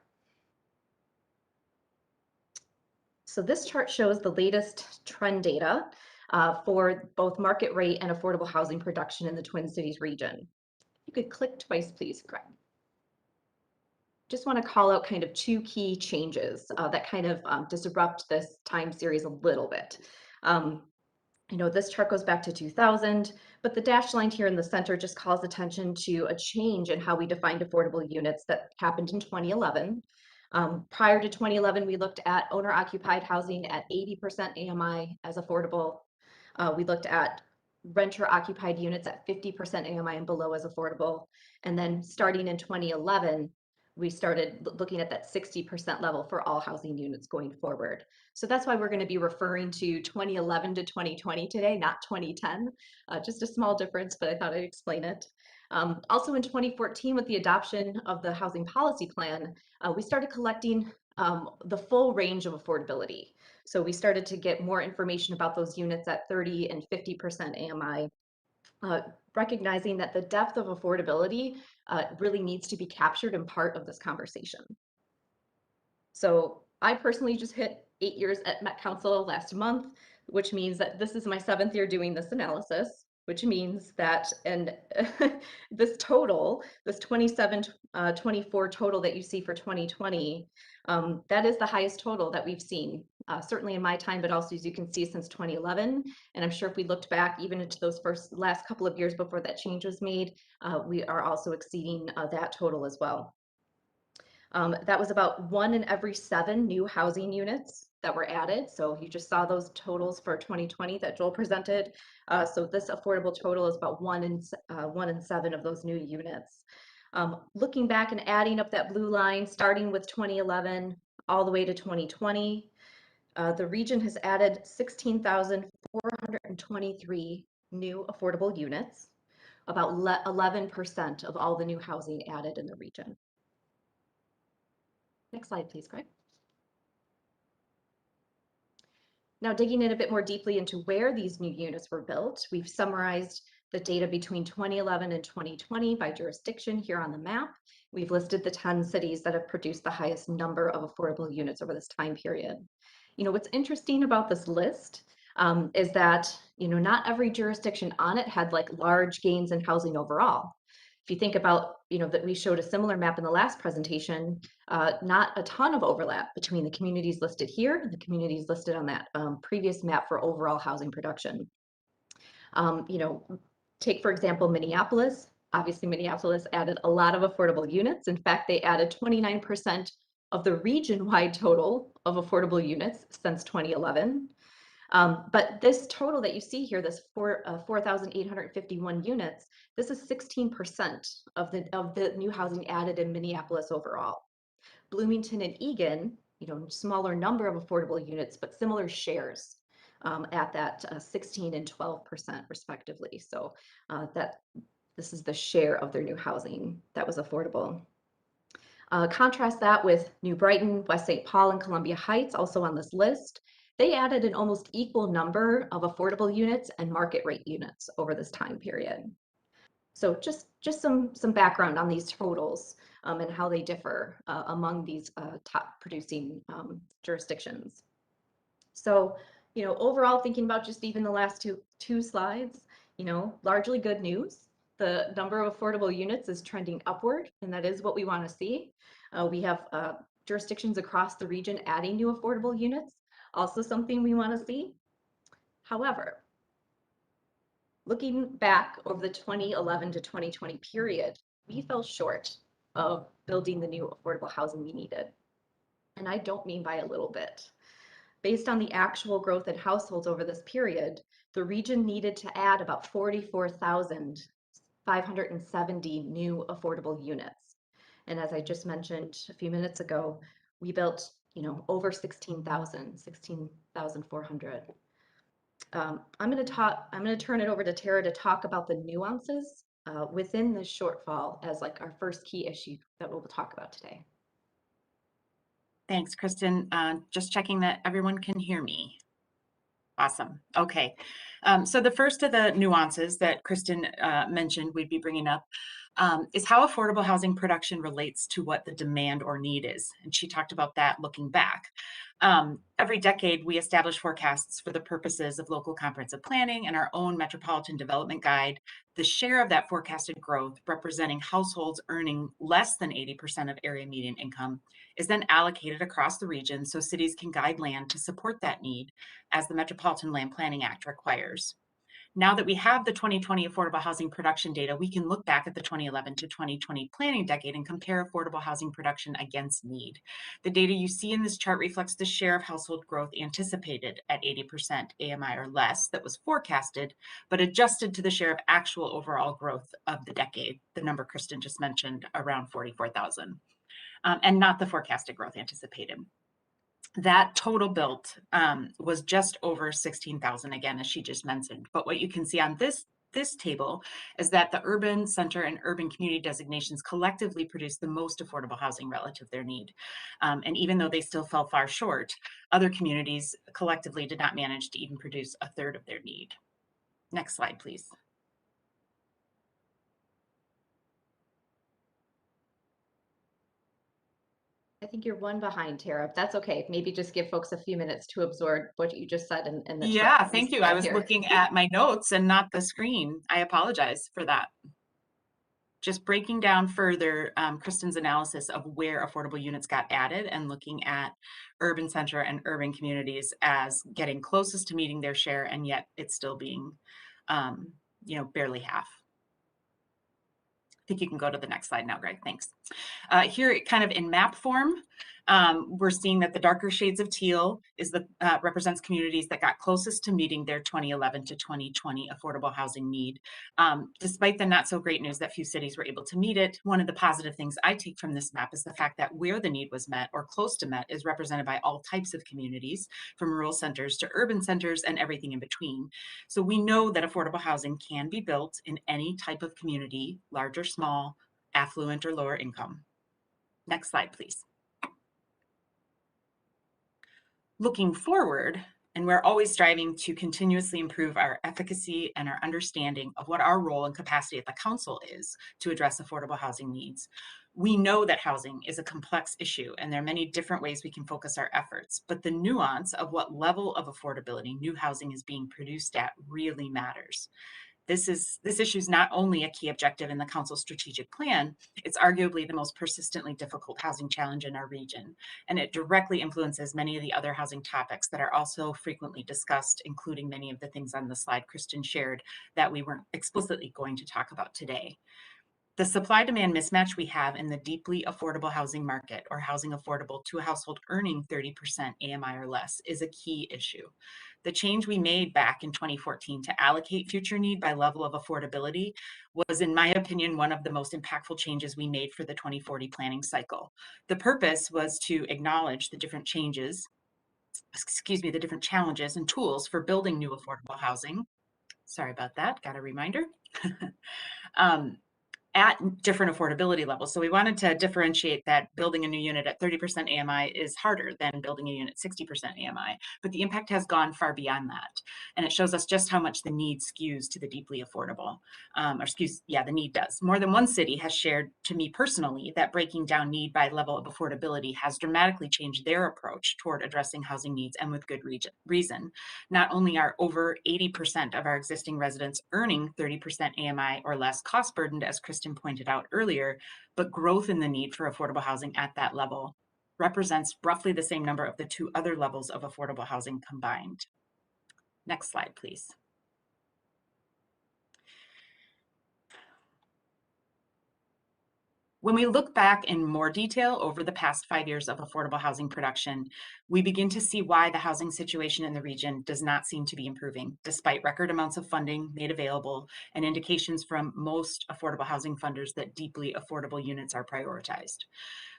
So this chart shows the latest trend data for both market rate and affordable housing production in the Twin Cities region. You could click twice, please, Greg. Just want to call out kind of two key changes that kind of disrupt this time series a little bit. This chart goes back to 2000, but the dashed line here in the center just calls attention to a change in how we defined affordable units that happened in 2011. Prior to 2011, we looked at owner-occupied housing at 80% AMI as affordable. We looked at renter-occupied units at 50% AMI and below as affordable. And then starting in 2011, we started looking at that 60% level for all housing units going forward. So that's why we're going to be referring to 2011 to 2020 today, not 2010. Just a small difference, but I thought I'd explain it. Also in 2014, with the adoption of the Housing Policy Plan, we started collecting the full range of affordability. So we started to get more information about those units at 30 and 50% AMI, recognizing that the depth of affordability really needs to be captured in part of this conversation. So I personally just hit 8 years at Met Council last month, which means that this is my 7th year doing this analysis. which means that, and this total, this 24 total that you see for 2020, that is the highest total that we've seen, certainly in my time, but also as you can see since 2011. And I'm sure if we looked back even into those last couple of years before that change was made, we are also exceeding that total as well. That was about 1 in every 7 new housing units that were added. So you just saw those totals for 2020 that Joel presented. So this affordable total is about 1 in 7 of those new units. Looking back and adding up that blue line, starting with 2011 all the way to 2020, the region has added 16,423 new affordable units, about 11% of all the new housing added in the region. Next slide, please, Craig. Now, digging in a bit more deeply into where these new units were built, we've summarized the data between 2011 and 2020 by jurisdiction here on the map. We've listed the 10 cities that have produced the highest number of affordable units over this time period. You know, what's interesting about this list is that, you know, not every jurisdiction on it had like large gains in housing overall. If you think about, you know, that we showed a similar map in the last presentation, not a ton of overlap between the communities listed here and the communities listed on that previous map for overall housing production. You know, take, for example, Minneapolis. Obviously, Minneapolis added a lot of affordable units. In fact, they added 29% of the region-wide total of affordable units since 2011. But this total that you see here, this 4,851 units, this is 16% of the new housing added in Minneapolis overall. Bloomington and Eagan, you know, smaller number of affordable units, but similar shares at that 16 and 12% respectively. So this is the share of their new housing that was affordable. Contrast that with New Brighton, West St. Paul, and Columbia Heights, also on this list. They added an almost equal number of affordable units and market rate units over this time period. So just some background on these totals and how they differ among these top producing jurisdictions. So, you know, overall, thinking about just even the last two slides, you know, largely good news. The number of affordable units is trending upward, and that is what we want to see. We have jurisdictions across the region adding new affordable units, also something we want to see. However, looking back over the 2011 to 2020 period, we fell short of building the new affordable housing we needed. And I don't mean by a little bit. Based on the actual growth in households over this period, the region needed to add about 44,570 new affordable units. And as I just mentioned a few minutes ago, we built, you know, over 16,400. I'm going to turn it over to Tara to talk about the nuances within this shortfall as like our first key issue that we'll talk about today. Thanks, Kristen. Just checking that everyone can hear me. Awesome. Okay. So the first of the nuances that Kristen mentioned we'd be bringing up is how affordable housing production relates to what the demand or need is. And she talked about that looking back. Every decade, we establish forecasts for the purposes of local comprehensive planning and our own Metropolitan Development Guide. The share of that forecasted growth representing households earning less than 80% of area median income is then allocated across the region so cities can guide land to support that need as the Metropolitan Land Planning Act requires. Now that we have the 2020 affordable housing production data, we can look back at the 2011 to 2020 planning decade and compare affordable housing production against need. The data you see in this chart reflects the share of household growth anticipated at 80% AMI or less that was forecasted, but adjusted to the share of actual overall growth of the decade, the number Kristen just mentioned, around 44,000, and not the forecasted growth anticipated. That total built was just over 16,000 again, as she just mentioned. But what you can see on this table is that the urban center and urban community designations collectively produce the most affordable housing relative to their need. And even though they still fell far short, other communities collectively did not manage to even produce a third of their need. Next slide, please. I think you're one behind, Tara. That's okay. Maybe just give folks a few minutes to absorb what you just said and the Yeah, chat thank you. I was here. looking at my notes and not the screen. I apologize for that. Just breaking down further Krysten's analysis of where affordable units got added and looking at urban center and urban communities as getting closest to meeting their share, and yet it's still being, barely half. I think you can go to the next slide now, Greg. Thanks. Here, kind of in map form, we're seeing that the darker shades of teal is represents communities that got closest to meeting their 2011 to 2020 affordable housing need. Despite the not so great news that few cities were able to meet it, one of the positive things I take from this map is the fact that where the need was met or close to met is represented by all types of communities, from rural centers to urban centers and everything in between. So we know that affordable housing can be built in any type of community, large or small, affluent or lower income. Next slide, please. Looking forward, and we're always striving to continuously improve our efficacy and our understanding of what our role and capacity at the council is to address affordable housing needs. We know that housing is a complex issue and there are many different ways we can focus our efforts, but the nuance of what level of affordability new housing is being produced at really matters. This issue is not only a key objective in the council's strategic plan, it's arguably the most persistently difficult housing challenge in our region, and it directly influences many of the other housing topics that are also frequently discussed, including many of the things on the slide Krysten shared that we weren't explicitly going to talk about today. The supply-demand mismatch we have in the deeply affordable housing market, or housing affordable to a household earning 30% AMI or less, is a key issue. The change we made back in 2014 to allocate future need by level of affordability was, in my opinion, one of the most impactful changes we made for the 2040 planning cycle. The purpose was to acknowledge the different the different challenges and tools for building new affordable housing. Sorry about that, got a reminder. At different affordability levels. So we wanted to differentiate that building a new unit at 30% AMI is harder than building a unit 60% AMI, but the impact has gone far beyond that. And it shows us just how much the need skews to the deeply affordable, the need does. More than one city has shared to me personally that breaking down need by level of affordability has dramatically changed their approach toward addressing housing needs, and with good reason. Not only are over 80% of our existing residents earning 30% AMI or less cost burdened, as Krysten pointed out earlier, but growth in the need for affordable housing at that level represents roughly the same number of the two other levels of affordable housing combined. Next slide, please. When we look back in more detail over the past 5 years of affordable housing production, we begin to see why the housing situation in the region does not seem to be improving, despite record amounts of funding made available and indications from most affordable housing funders that deeply affordable units are prioritized.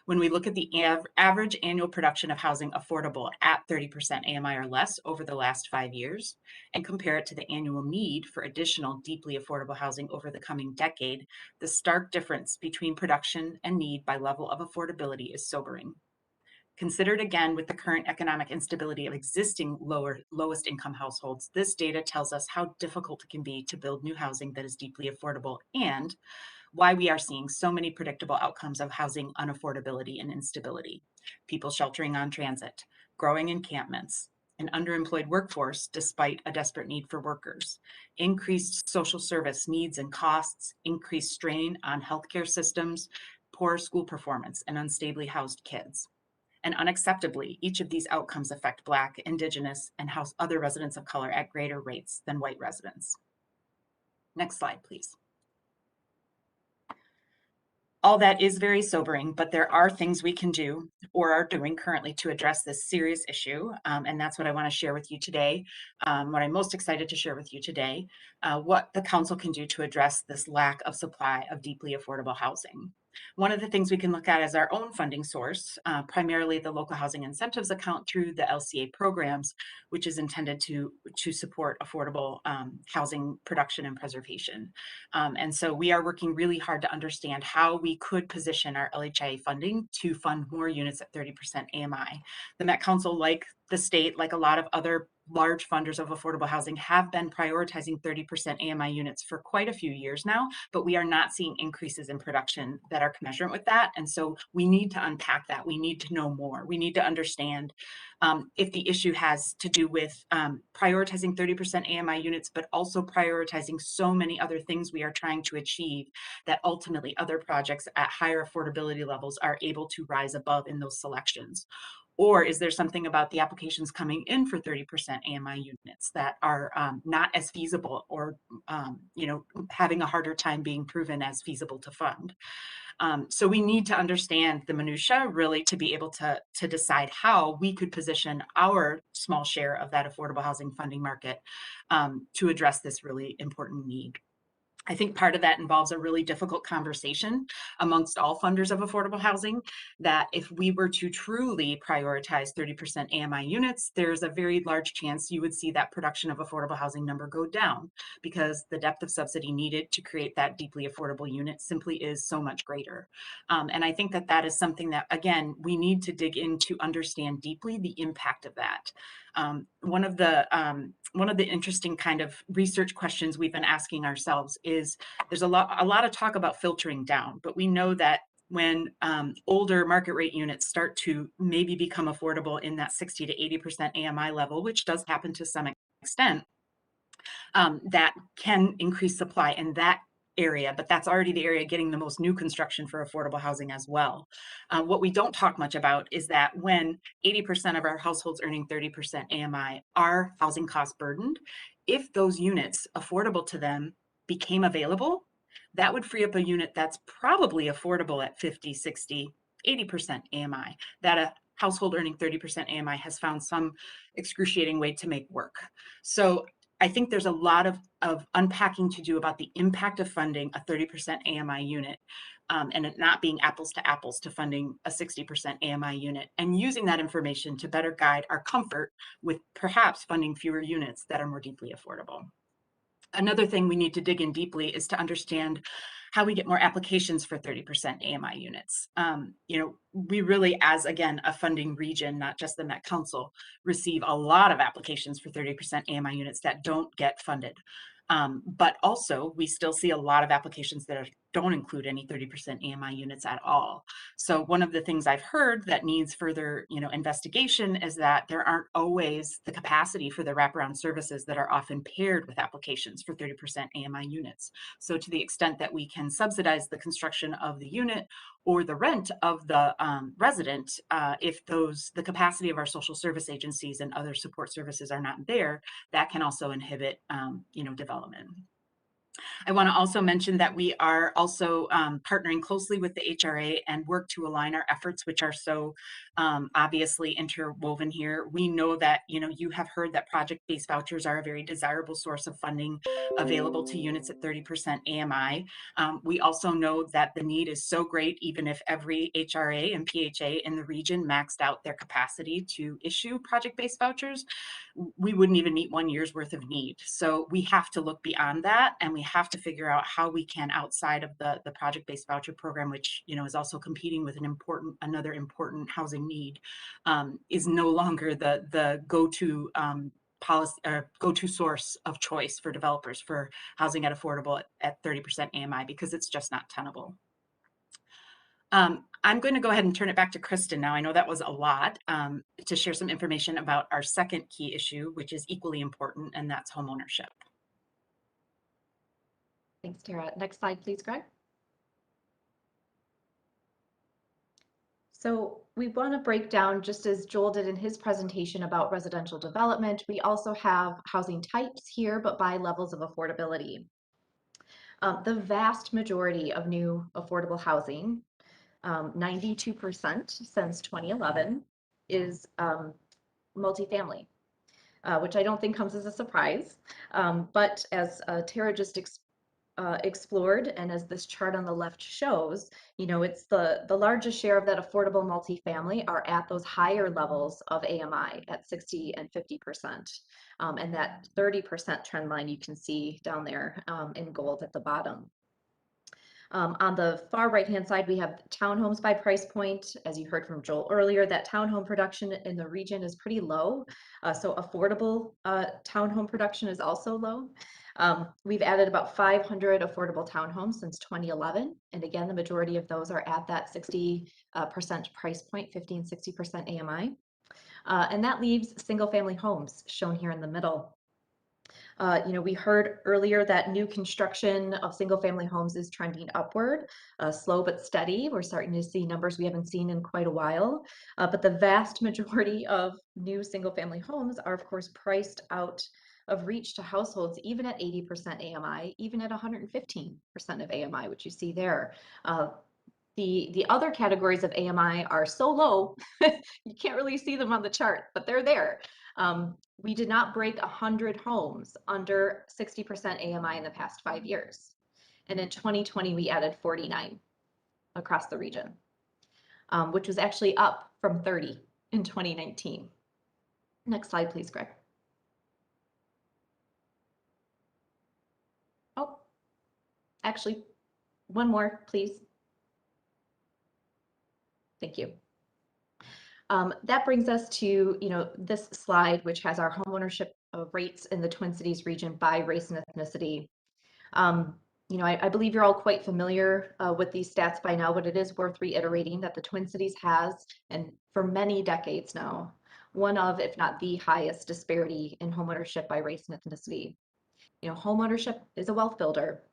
When we look at the average annual production of housing affordable at 30% AMI or less over the last 5 years, and compare it to the annual need for additional deeply affordable housing over the coming decade, the stark difference between production and need by level of affordability is sobering. Considered again with the current economic instability of existing lowest income households, this data tells us how difficult it can be to build new housing that is deeply affordable, and why we are seeing so many predictable outcomes of housing unaffordability and instability. People sheltering on transit, growing encampments, an underemployed workforce despite a desperate need for workers, increased social service needs and costs, increased strain on healthcare systems, poor school performance, and unstably housed kids. And unacceptably, each of these outcomes affect Black, Indigenous, and other residents of color at greater rates than white residents. Next slide, please. All that is very sobering, but there are things we can do or are doing currently to address this serious issue. And that's what I want to share with you today. What I'm most excited to share with you today, what the council can do to address this lack of supply of deeply affordable housing. One of the things we can look at as our own funding source, primarily the local housing incentives account through the LCA programs, which is intended to support affordable housing production and preservation. And so we are working really hard to understand how we could position our LHIA funding to fund more units at 30% AMI. The Met Council, like the state, like a lot of other large funders of affordable housing have been prioritizing 30% AMI units for quite a few years now, but we are not seeing increases in production that are commensurate with that. And so we need to unpack that. We need to know more. We need to understand if the issue has to do with prioritizing 30% AMI units, but also prioritizing so many other things we are trying to achieve that ultimately other projects at higher affordability levels are able to rise above in those selections. Or is there something about the applications coming in for 30% AMI units that are not as feasible, or having a harder time being proven as feasible to fund? So we need to understand the minutia really to be able to decide how we could position our small share of that affordable housing funding market to address this really important need. I think part of that involves a really difficult conversation amongst all funders of affordable housing, that if we were to truly prioritize 30% AMI units, there's a very large chance you would see that production of affordable housing number go down, because the depth of subsidy needed to create that deeply affordable unit simply is so much greater. And I think that that is something that, again, we need to dig in to understand deeply the impact of that. One of the interesting kind of research questions we've been asking ourselves is, there's a lot of talk about filtering down, but we know that when older market rate units start to maybe become affordable in that 60 to 80% AMI level, which does happen to some extent, that can increase supply in that area, but that's already the area getting the most new construction for affordable housing as well. What we don't talk much about is that when 80% of our households earning 30% AMI are housing cost burdened, if those units affordable to them became available, that would free up a unit that's probably affordable at 50, 60, 80% AMI, that a household earning 30% AMI has found some excruciating way to make work. So I think there's a lot of unpacking to do about the impact of funding a 30% AMI unit and it not being apples to apples to funding a 60% AMI unit, and using that information to better guide our comfort with perhaps funding fewer units that are more deeply affordable. Another thing we need to dig in deeply is to understand how we get more applications for 30% AMI units. We really, as again, a funding region, not just the Met Council, receive a lot of applications for 30% AMI units that don't get funded. But also we still see a lot of applications that don't include any 30% AMI units at all. So one of the things I've heard that needs further, investigation is that there aren't always the capacity for the wraparound services that are often paired with applications for 30% AMI units. So to the extent that we can subsidize the construction of the unit or the rent of the resident, if the capacity of our social service agencies and other support services are not there, that can also inhibit, development. I want to also mention that we are also partnering closely with the HRA and work to align our efforts, which are so obviously interwoven here. We know that, you have heard that project-based vouchers are a very desirable source of funding available to units at 30% AMI. We also know that the need is so great, even if every HRA and PHA in the region maxed out their capacity to issue project-based vouchers, we wouldn't even meet 1 year's worth of need. So we have to look beyond that, and we have to figure out how we can, outside of the project-based voucher program, which is also competing with another important housing need, is no longer the go-to policy or go-to source of choice for developers for housing at affordable at 30% AMI, because it's just not tenable. I'm going to go ahead and turn it back to Krysten now. I know that was a lot, to share some information about our second key issue, which is equally important, and that's homeownership. Thanks, Tara. Next slide, please, Greg. So we want to break down, just as Joel did in his presentation about residential development, we also have housing types here, but by levels of affordability. The vast majority of new affordable housing, 92% since 2011, is multifamily, which I don't think comes as a surprise. But as Tara just explored, and as this chart on the left shows, it's the largest share of that affordable multifamily are at those higher levels of AMI at 60 and 50%. And that 30% trend line you can see down there in gold at the bottom. On the far right-hand side, we have townhomes by price point. As you heard from Joel earlier, that townhome production in the region is pretty low. So affordable townhome production is also low. We've added about 500 affordable townhomes since 2011. And again, the majority of those are at that 60% price point, 50 and 60% AMI. And that leaves single family homes shown here in the middle. We heard earlier that new construction of single family homes is trending upward, slow but steady. We're starting to see numbers we haven't seen in quite a while. But the vast majority of new single family homes are, of course, priced out of reach to households, even at 80% AMI, even at 115% of AMI, which you see there. The other categories of AMI are so low, you can't really see them on the chart, but they're there. We did not break 100 homes under 60% AMI in the past 5 years. And in 2020, we added 49 across the region, which was actually up from 30 in 2019. Next slide, please, Greg. Oh, actually, one more, please. Thank you. That brings us to this slide, which has our homeownership rates in the Twin Cities region by race and ethnicity. I believe you're all quite familiar with these stats by now, but it is worth reiterating that the Twin Cities has, and for many decades now, one of, if not the highest disparity in homeownership by race and ethnicity. Homeownership is a wealth builder,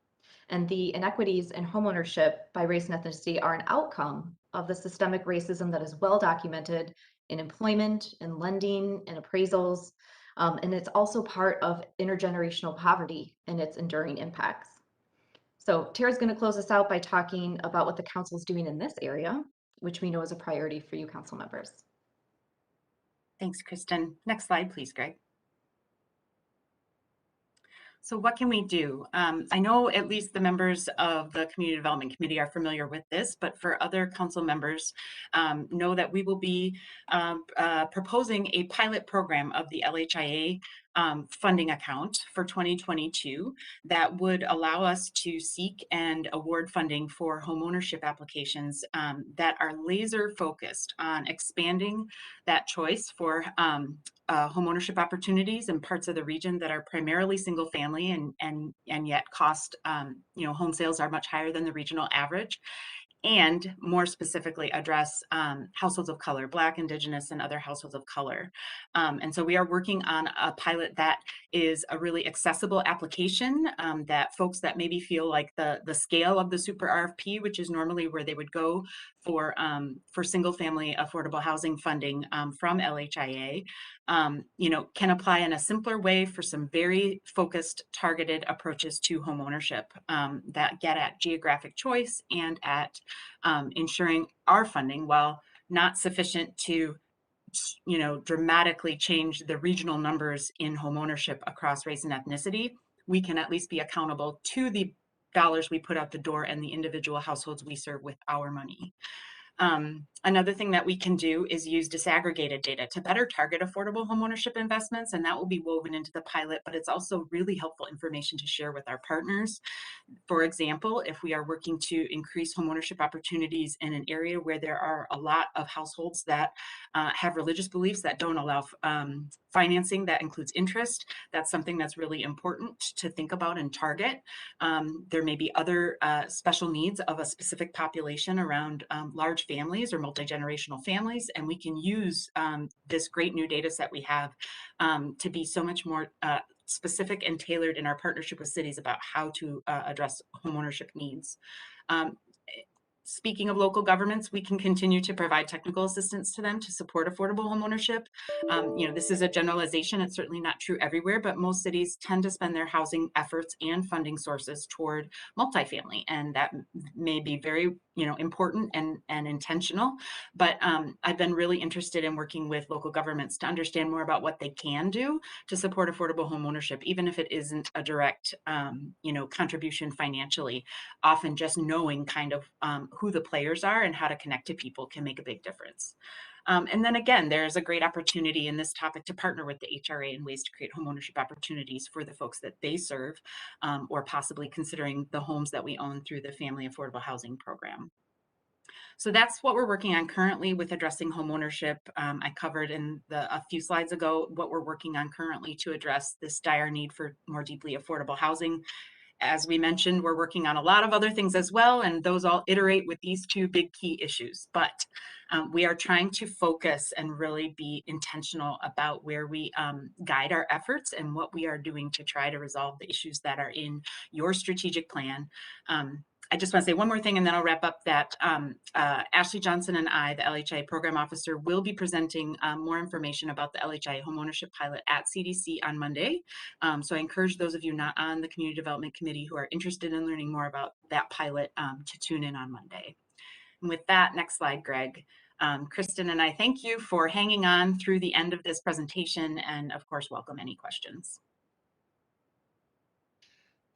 and the inequities in homeownership by race and ethnicity are an outcome of the systemic racism that is well documented in employment, in lending, in appraisals, and it's also part of intergenerational poverty and its enduring impacts. So Tara's going to close us out by talking about what the council is doing in this area, which we know is a priority for you council members. Thanks, Krysten. Next slide, please, Greg. So what can we do? I know at least the members of the Community Development Committee are familiar with this, but for other council members, know that we will be proposing a pilot program of the LHIA funding account for 2022 that would allow us to seek and award funding for homeownership applications that are laser focused on expanding that choice for homeownership opportunities in parts of the region that are primarily single family and yet cost, home sales are much higher than the regional average, and more specifically address households of color, Black, Indigenous, and other households of color. And so we are working on a pilot that is a really accessible application that folks that maybe feel like the scale of the super RFP, which is normally where they would go for single family affordable housing funding from LHIA, can apply in a simpler way for some very focused, targeted approaches to homeownership that get at geographic choice and at ensuring our funding, while not sufficient to dramatically change the regional numbers in homeownership across race and ethnicity, we can at least be accountable to the dollars we put out the door and the individual households we serve with our money. Another thing that we can do is use disaggregated data to better target affordable homeownership investments, and that will be woven into the pilot, but it's also really helpful information to share with our partners. For example, if we are working to increase homeownership opportunities in an area where there are a lot of households that have religious beliefs that don't allow financing that includes interest, that's something that's really important to think about and target. There may be other special needs of a specific population around large families or multi-generational families, and we can use this great new data set we have to be so much more specific and tailored in our partnership with cities about how to address homeownership needs. Speaking of local governments, we can continue to provide technical assistance to them to support affordable homeownership. This is a generalization. It's certainly not true everywhere, but most cities tend to spend their housing efforts and funding sources toward multifamily, and that may be very important and intentional. But I've been really interested in working with local governments to understand more about what they can do to support affordable homeownership, even if it isn't a direct contribution financially. Often just knowing kind of who the players are and how to connect to people can make a big difference. And then again, there's a great opportunity in this topic to partner with the HRA in ways to create homeownership opportunities for the folks that they serve, or possibly considering the homes that we own through the Family Affordable Housing Program. So that's what we're working on currently with addressing homeownership. I covered a few slides ago what we're working on currently to address this dire need for more deeply affordable housing. As we mentioned, we're working on a lot of other things as well, and those all iterate with these two big key issues. But we are trying to focus and really be intentional about where we guide our efforts and what we are doing to try to resolve the issues that are in your strategic plan. I just want to say one more thing and then I'll wrap up that Ashley Johnson and I, the LHI program officer, will be presenting more information about the LHI homeownership pilot at CDC on Monday. So I encourage those of you not on the Community Development Committee who are interested in learning more about that pilot to tune in on Monday. And with that, next slide, Greg. Krysten and I thank you for hanging on through the end of this presentation and of course, welcome any questions.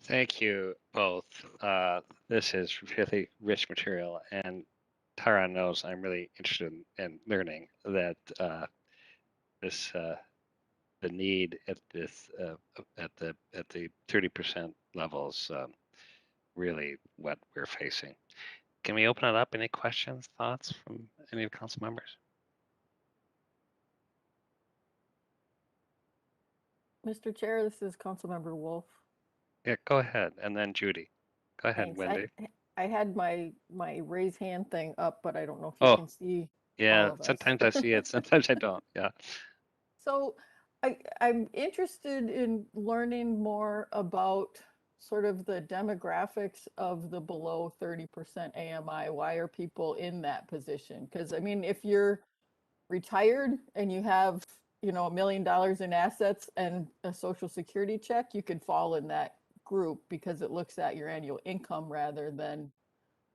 Thank you both. This is really rich material, and Tara knows I'm really interested in learning that the need at this at the 30% levels really what we're facing. Can we open it up? Any questions, thoughts from any of the council members? Mr. Chair, this is Councilmember Wolf. Yeah, go ahead, and then Judy. Go ahead, Thanks. Wendy. I had my raise hand thing up, but I don't know if you Oh, can see yeah. all of us. Sometimes I see it, sometimes I don't. Yeah. So I'm interested in learning more about sort of the demographics of the below 30% AMI. Why are people in that position? Because I mean, if you're retired and you have, you know, $1 million in assets and a Social Security check, you could fall in that group because it looks at your annual income rather than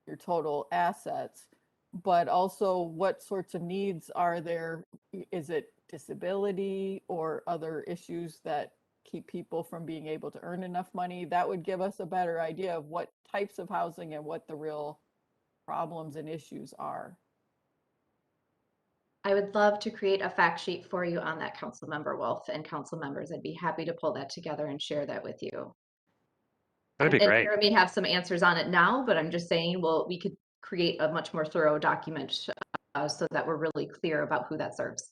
your total assets. But also, what sorts of needs are there? Is it disability or other issues that keep people from being able to earn enough money? That would give us a better idea of what types of housing and what the real problems and issues are. I would love to create a fact sheet for you on that, Councilmember Wolf, and council members. I'd be happy to pull that together and share that with you. That'd be And great. Sarah may have some answers on it now, but I'm just saying, well, we could create a much more thorough document so that we're really clear about who that serves.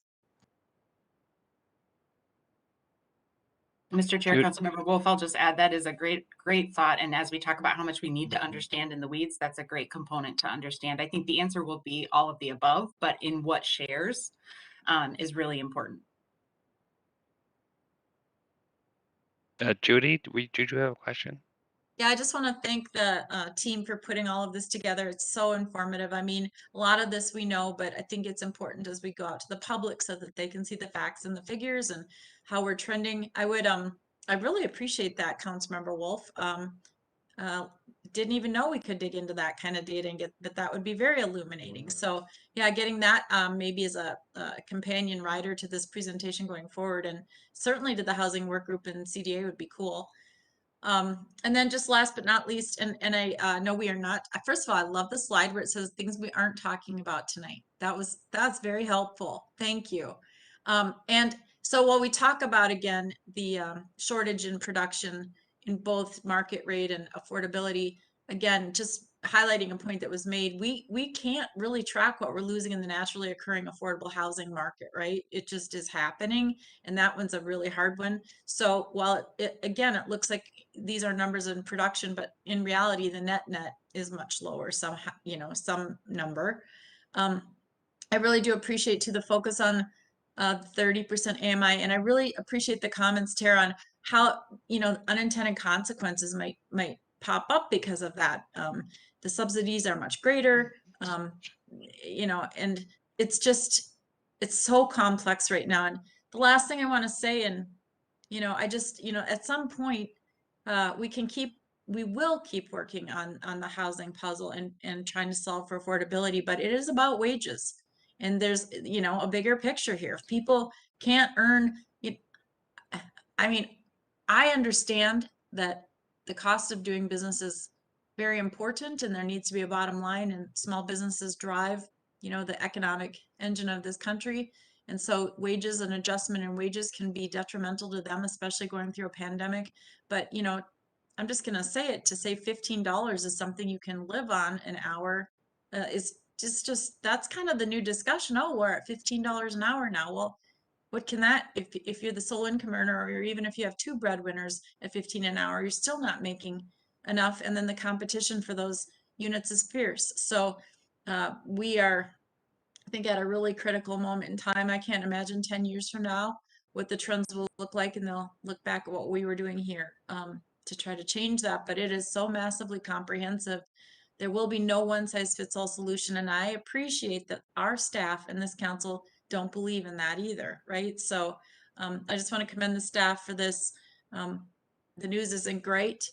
Mr. Chair, Councilmember Wolf, I'll just add that is a great thought. And as we talk about how much we need to understand in the weeds, that's a great component to understand. I think the answer will be all of the above, but in what shares is really important. Judy, did you have a question? Yeah, I just want to thank the team for putting all of this together. It's so informative. I mean, a lot of this we know, but I think it's important as we go out to the public so that they can see the facts and the figures and how we're trending. I really appreciate that, Councilmember Wolf. Didn't even know we could dig into that kind of data and but that would be very illuminating. So yeah, getting that maybe as a companion rider to this presentation going forward, and certainly to the housing work group and CDA would be cool. And then just last but not least, and I know we are not, first of all, I love the slide where it says things we aren't talking about tonight. That's very helpful. Thank you. And so while we talk about, again, the shortage in production in both market rate and affordability, again, just highlighting a point that was made, we can't really track what we're losing in the naturally occurring affordable housing market, right? It just is happening, and that one's a really hard one. So while again, it looks like these are numbers in production, but in reality, the net is much lower, some number. I really do appreciate too the focus on 30% AMI, and I really appreciate the comments, Tara, on how unintended consequences might pop up because of that. The subsidies are much greater, and it's so complex right now. And the last thing I want to say, and at some point we will keep working on the housing puzzle and trying to solve for affordability, but it is about wages. And there's, a bigger picture here. If people can't earn, I mean, I understand that the cost of doing business is very important and there needs to be a bottom line, and small businesses drive you know, the economic engine of this country. And so wages and adjustment in wages can be detrimental to them, especially going through a pandemic. But, you know, I'm just going to say it, to say $15 is something you can live on an hour is just that's kind of the new discussion. Oh, we're at $15 an hour now. Well, what can that, if you're the sole income earner, or even if you have two breadwinners at 15 an hour, you're still not making enough. And then the competition for those units is fierce. So we are, I think, at a really critical moment in time. I can't imagine 10 years from now what the trends will look like, and they'll look back at what we were doing here to try to change that. But it is so massively comprehensive. There will be no one size fits all solution. And I appreciate that our staff and this council don't believe in that either, right? So I just want to commend the staff for this. The news isn't great.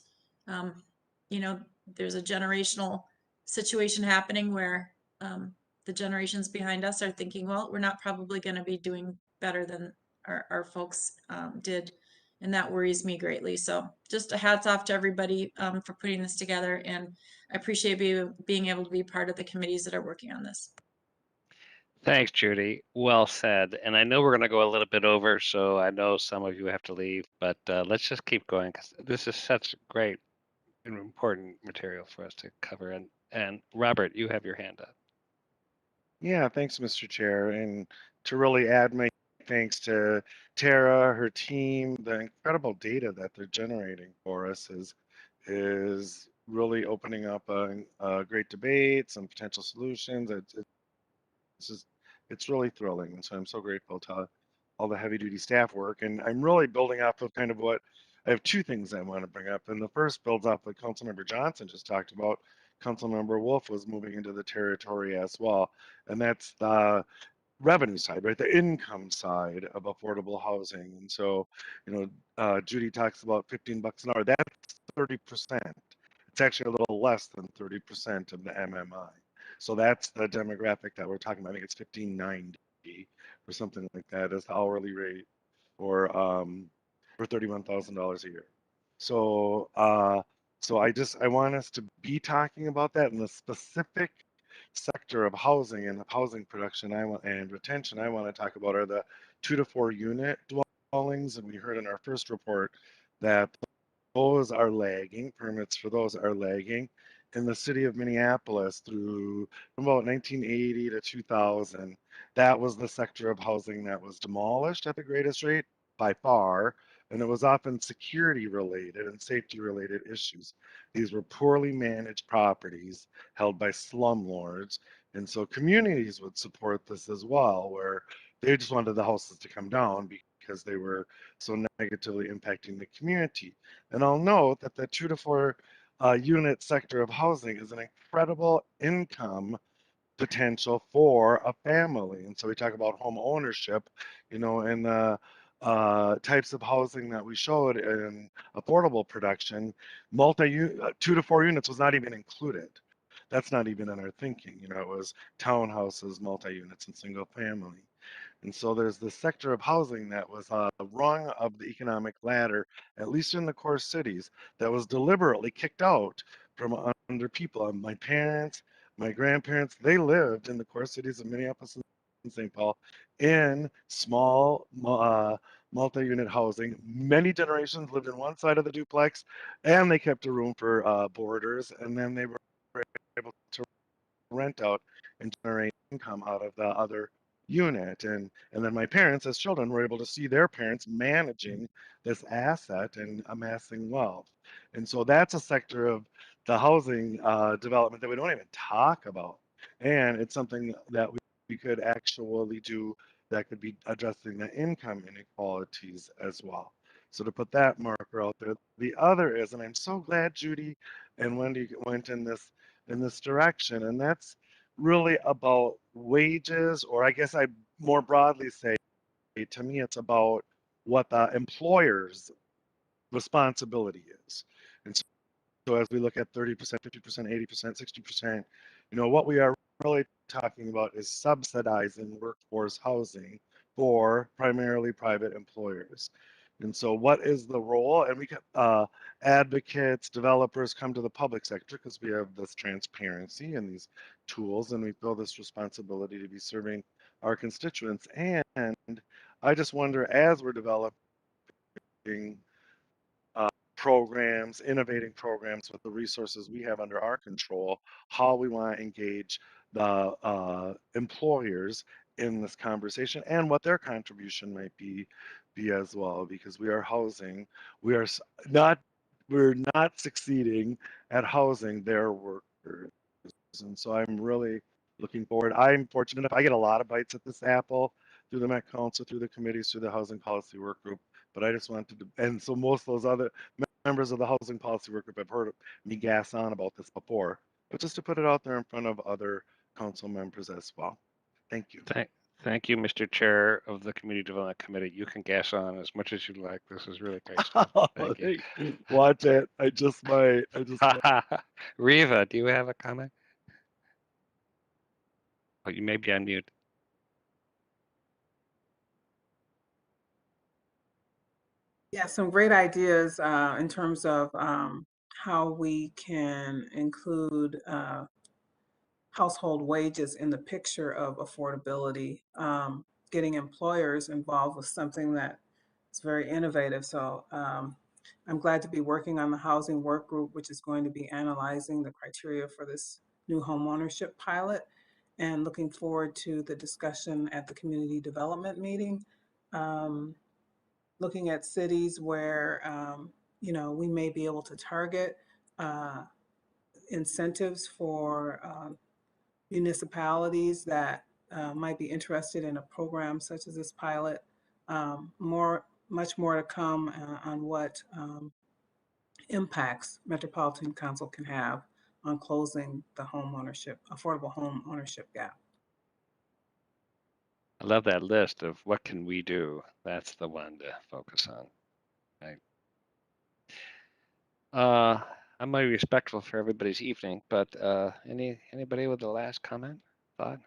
You know, there's a generational situation happening where the generations behind us are thinking, well, we're not probably going to be doing better than our folks did. And that worries me greatly. So just a hats off to everybody for putting this together. And I appreciate being able to be part of the committees that are working on this. Thanks, Judy. Well said. And I know we're going to go a little bit over, so I know some of you have to leave, but let's just keep going because this is such great and important material for us to cover. And Robert, you have your hand up. Yeah, thanks, Mr. Chair. And to really add my thanks to Tara, her team, the incredible data that they're generating for us is really opening up a great debate, some potential solutions. It's really thrilling. And so I'm so grateful to all the heavy duty staff work. And I'm really building off of kind of what I have two things I want to bring up. And the first builds off what Councilmember Johnson just talked about. Councilmember Wolf was moving into the territory as well. And that's the revenue side, right? The income side of affordable housing. And so, Judy talks about $15 an hour. That's 30%. It's actually a little less than 30% of the MMI. So that's the demographic that we're talking about. I think it's $15.90 or something like that as the hourly rate for $31,000 a year. So I want us to be talking about that in the specific sector of housing and housing production and retention I want to talk about are the 2 to 4 unit dwellings. And we heard in our first report that those are lagging, permits for those are lagging. In the city of Minneapolis through about 1980 to 2000, that was the sector of housing that was demolished at the greatest rate by far, and it was often security related and safety related issues. These were poorly managed properties held by slumlords, and so communities would support this as well, where they just wanted the houses to come down because they were so negatively impacting the community. And I'll note that the 2 to 4 unit sector of housing is an incredible income potential for a family. And so we talk about home ownership, and the types of housing that we showed in affordable production, 2 to 4 units was not even included. That's not even in our thinking. It was townhouses, multi-units, and single family. And so there's this sector of housing that was a rung of the economic ladder, at least in the core cities, that was deliberately kicked out from under people. My parents, my grandparents, they lived in the core cities of Minneapolis and St. Paul in small multi-unit housing. Many generations lived in one side of the duplex, and they kept a room for boarders, and then they were able to rent out and generate income out of the other unit. And then my parents as children were able to see their parents managing this asset and amassing wealth. And so that's a sector of the housing development that we don't even talk about. And it's something that we could actually do that could be addressing the income inequalities as well. So to put that marker out there, the other is, and I'm so glad Judy and Wendy went in this direction, and that's really about wages, or I guess I more broadly say, to me, it's about what the employer's responsibility is. And so as we look at 30%, 50%, 80%, 60%, what we are really talking about is subsidizing workforce housing for primarily private employers. And so what is the role? And we get advocates, developers come to the public sector because we have this transparency and these tools, and we feel this responsibility to be serving our constituents. And I just wonder, as we're developing programs, innovating programs with the resources we have under our control, how we want to engage the employers in this conversation and what their contribution might be as well, because we are housing, we are not, we're not succeeding at housing their workers. And so I'm really looking forward. I'm fortunate enough, I get a lot of bites at this apple through the Met Council, through the committees, through the Housing Policy Work Group. But I just wanted to, and so most of those other members of the Housing Policy Work Group have heard me gas on about this before, but just to put it out there in front of other council members as well. Thank you. Thank you, Mr. Chair of the Community Development Committee. You can gas on as much as you like. This is really great stuff. Thank you. Watch it. I just might. Riva, do you have a comment? Oh, you may be on mute. Yeah, some great ideas in terms of how we can include household wages in the picture of affordability, getting employers involved with something that is very innovative. So I'm glad to be working on the housing work group, which is going to be analyzing the criteria for this new homeownership pilot, and looking forward to the discussion at the community development meeting. Looking at cities where, you know, we may be able to target incentives for municipalities that might be interested in a program such as this pilot. Much more to come on what impacts Metropolitan Council can have on closing the affordable home ownership gap. I love that list of what can we do. That's the one to focus on. Right. I'm very respectful for everybody's evening, but anybody with the last comment, thought?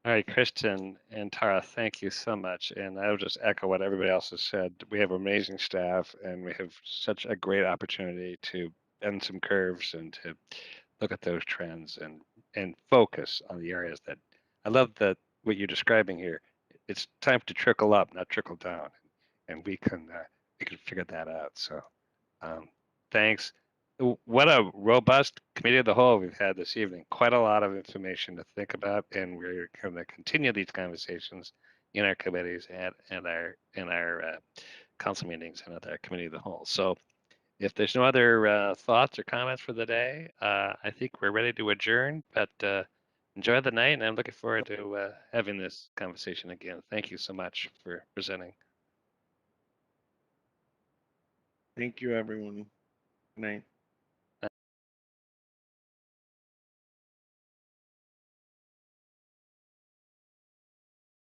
All right, Kristen and Tara, thank you so much. And I'll just echo what everybody else has said. We have amazing staff, and we have such a great opportunity to bend some curves and to look at those trends and focus on the areas that I love that what you're describing here. It's time to trickle up, not trickle down, and we can figure that out. So thanks. What a robust committee of the whole we've had this evening. Quite a lot of information to think about, and we're going to continue these conversations in our committees and in our council meetings and at our committee of the whole. So if there's no other thoughts or comments for the day, I think we're ready to adjourn, but enjoy the night, and I'm looking forward to having this conversation again. Thank you so much for presenting. Thank you, everyone. Good night.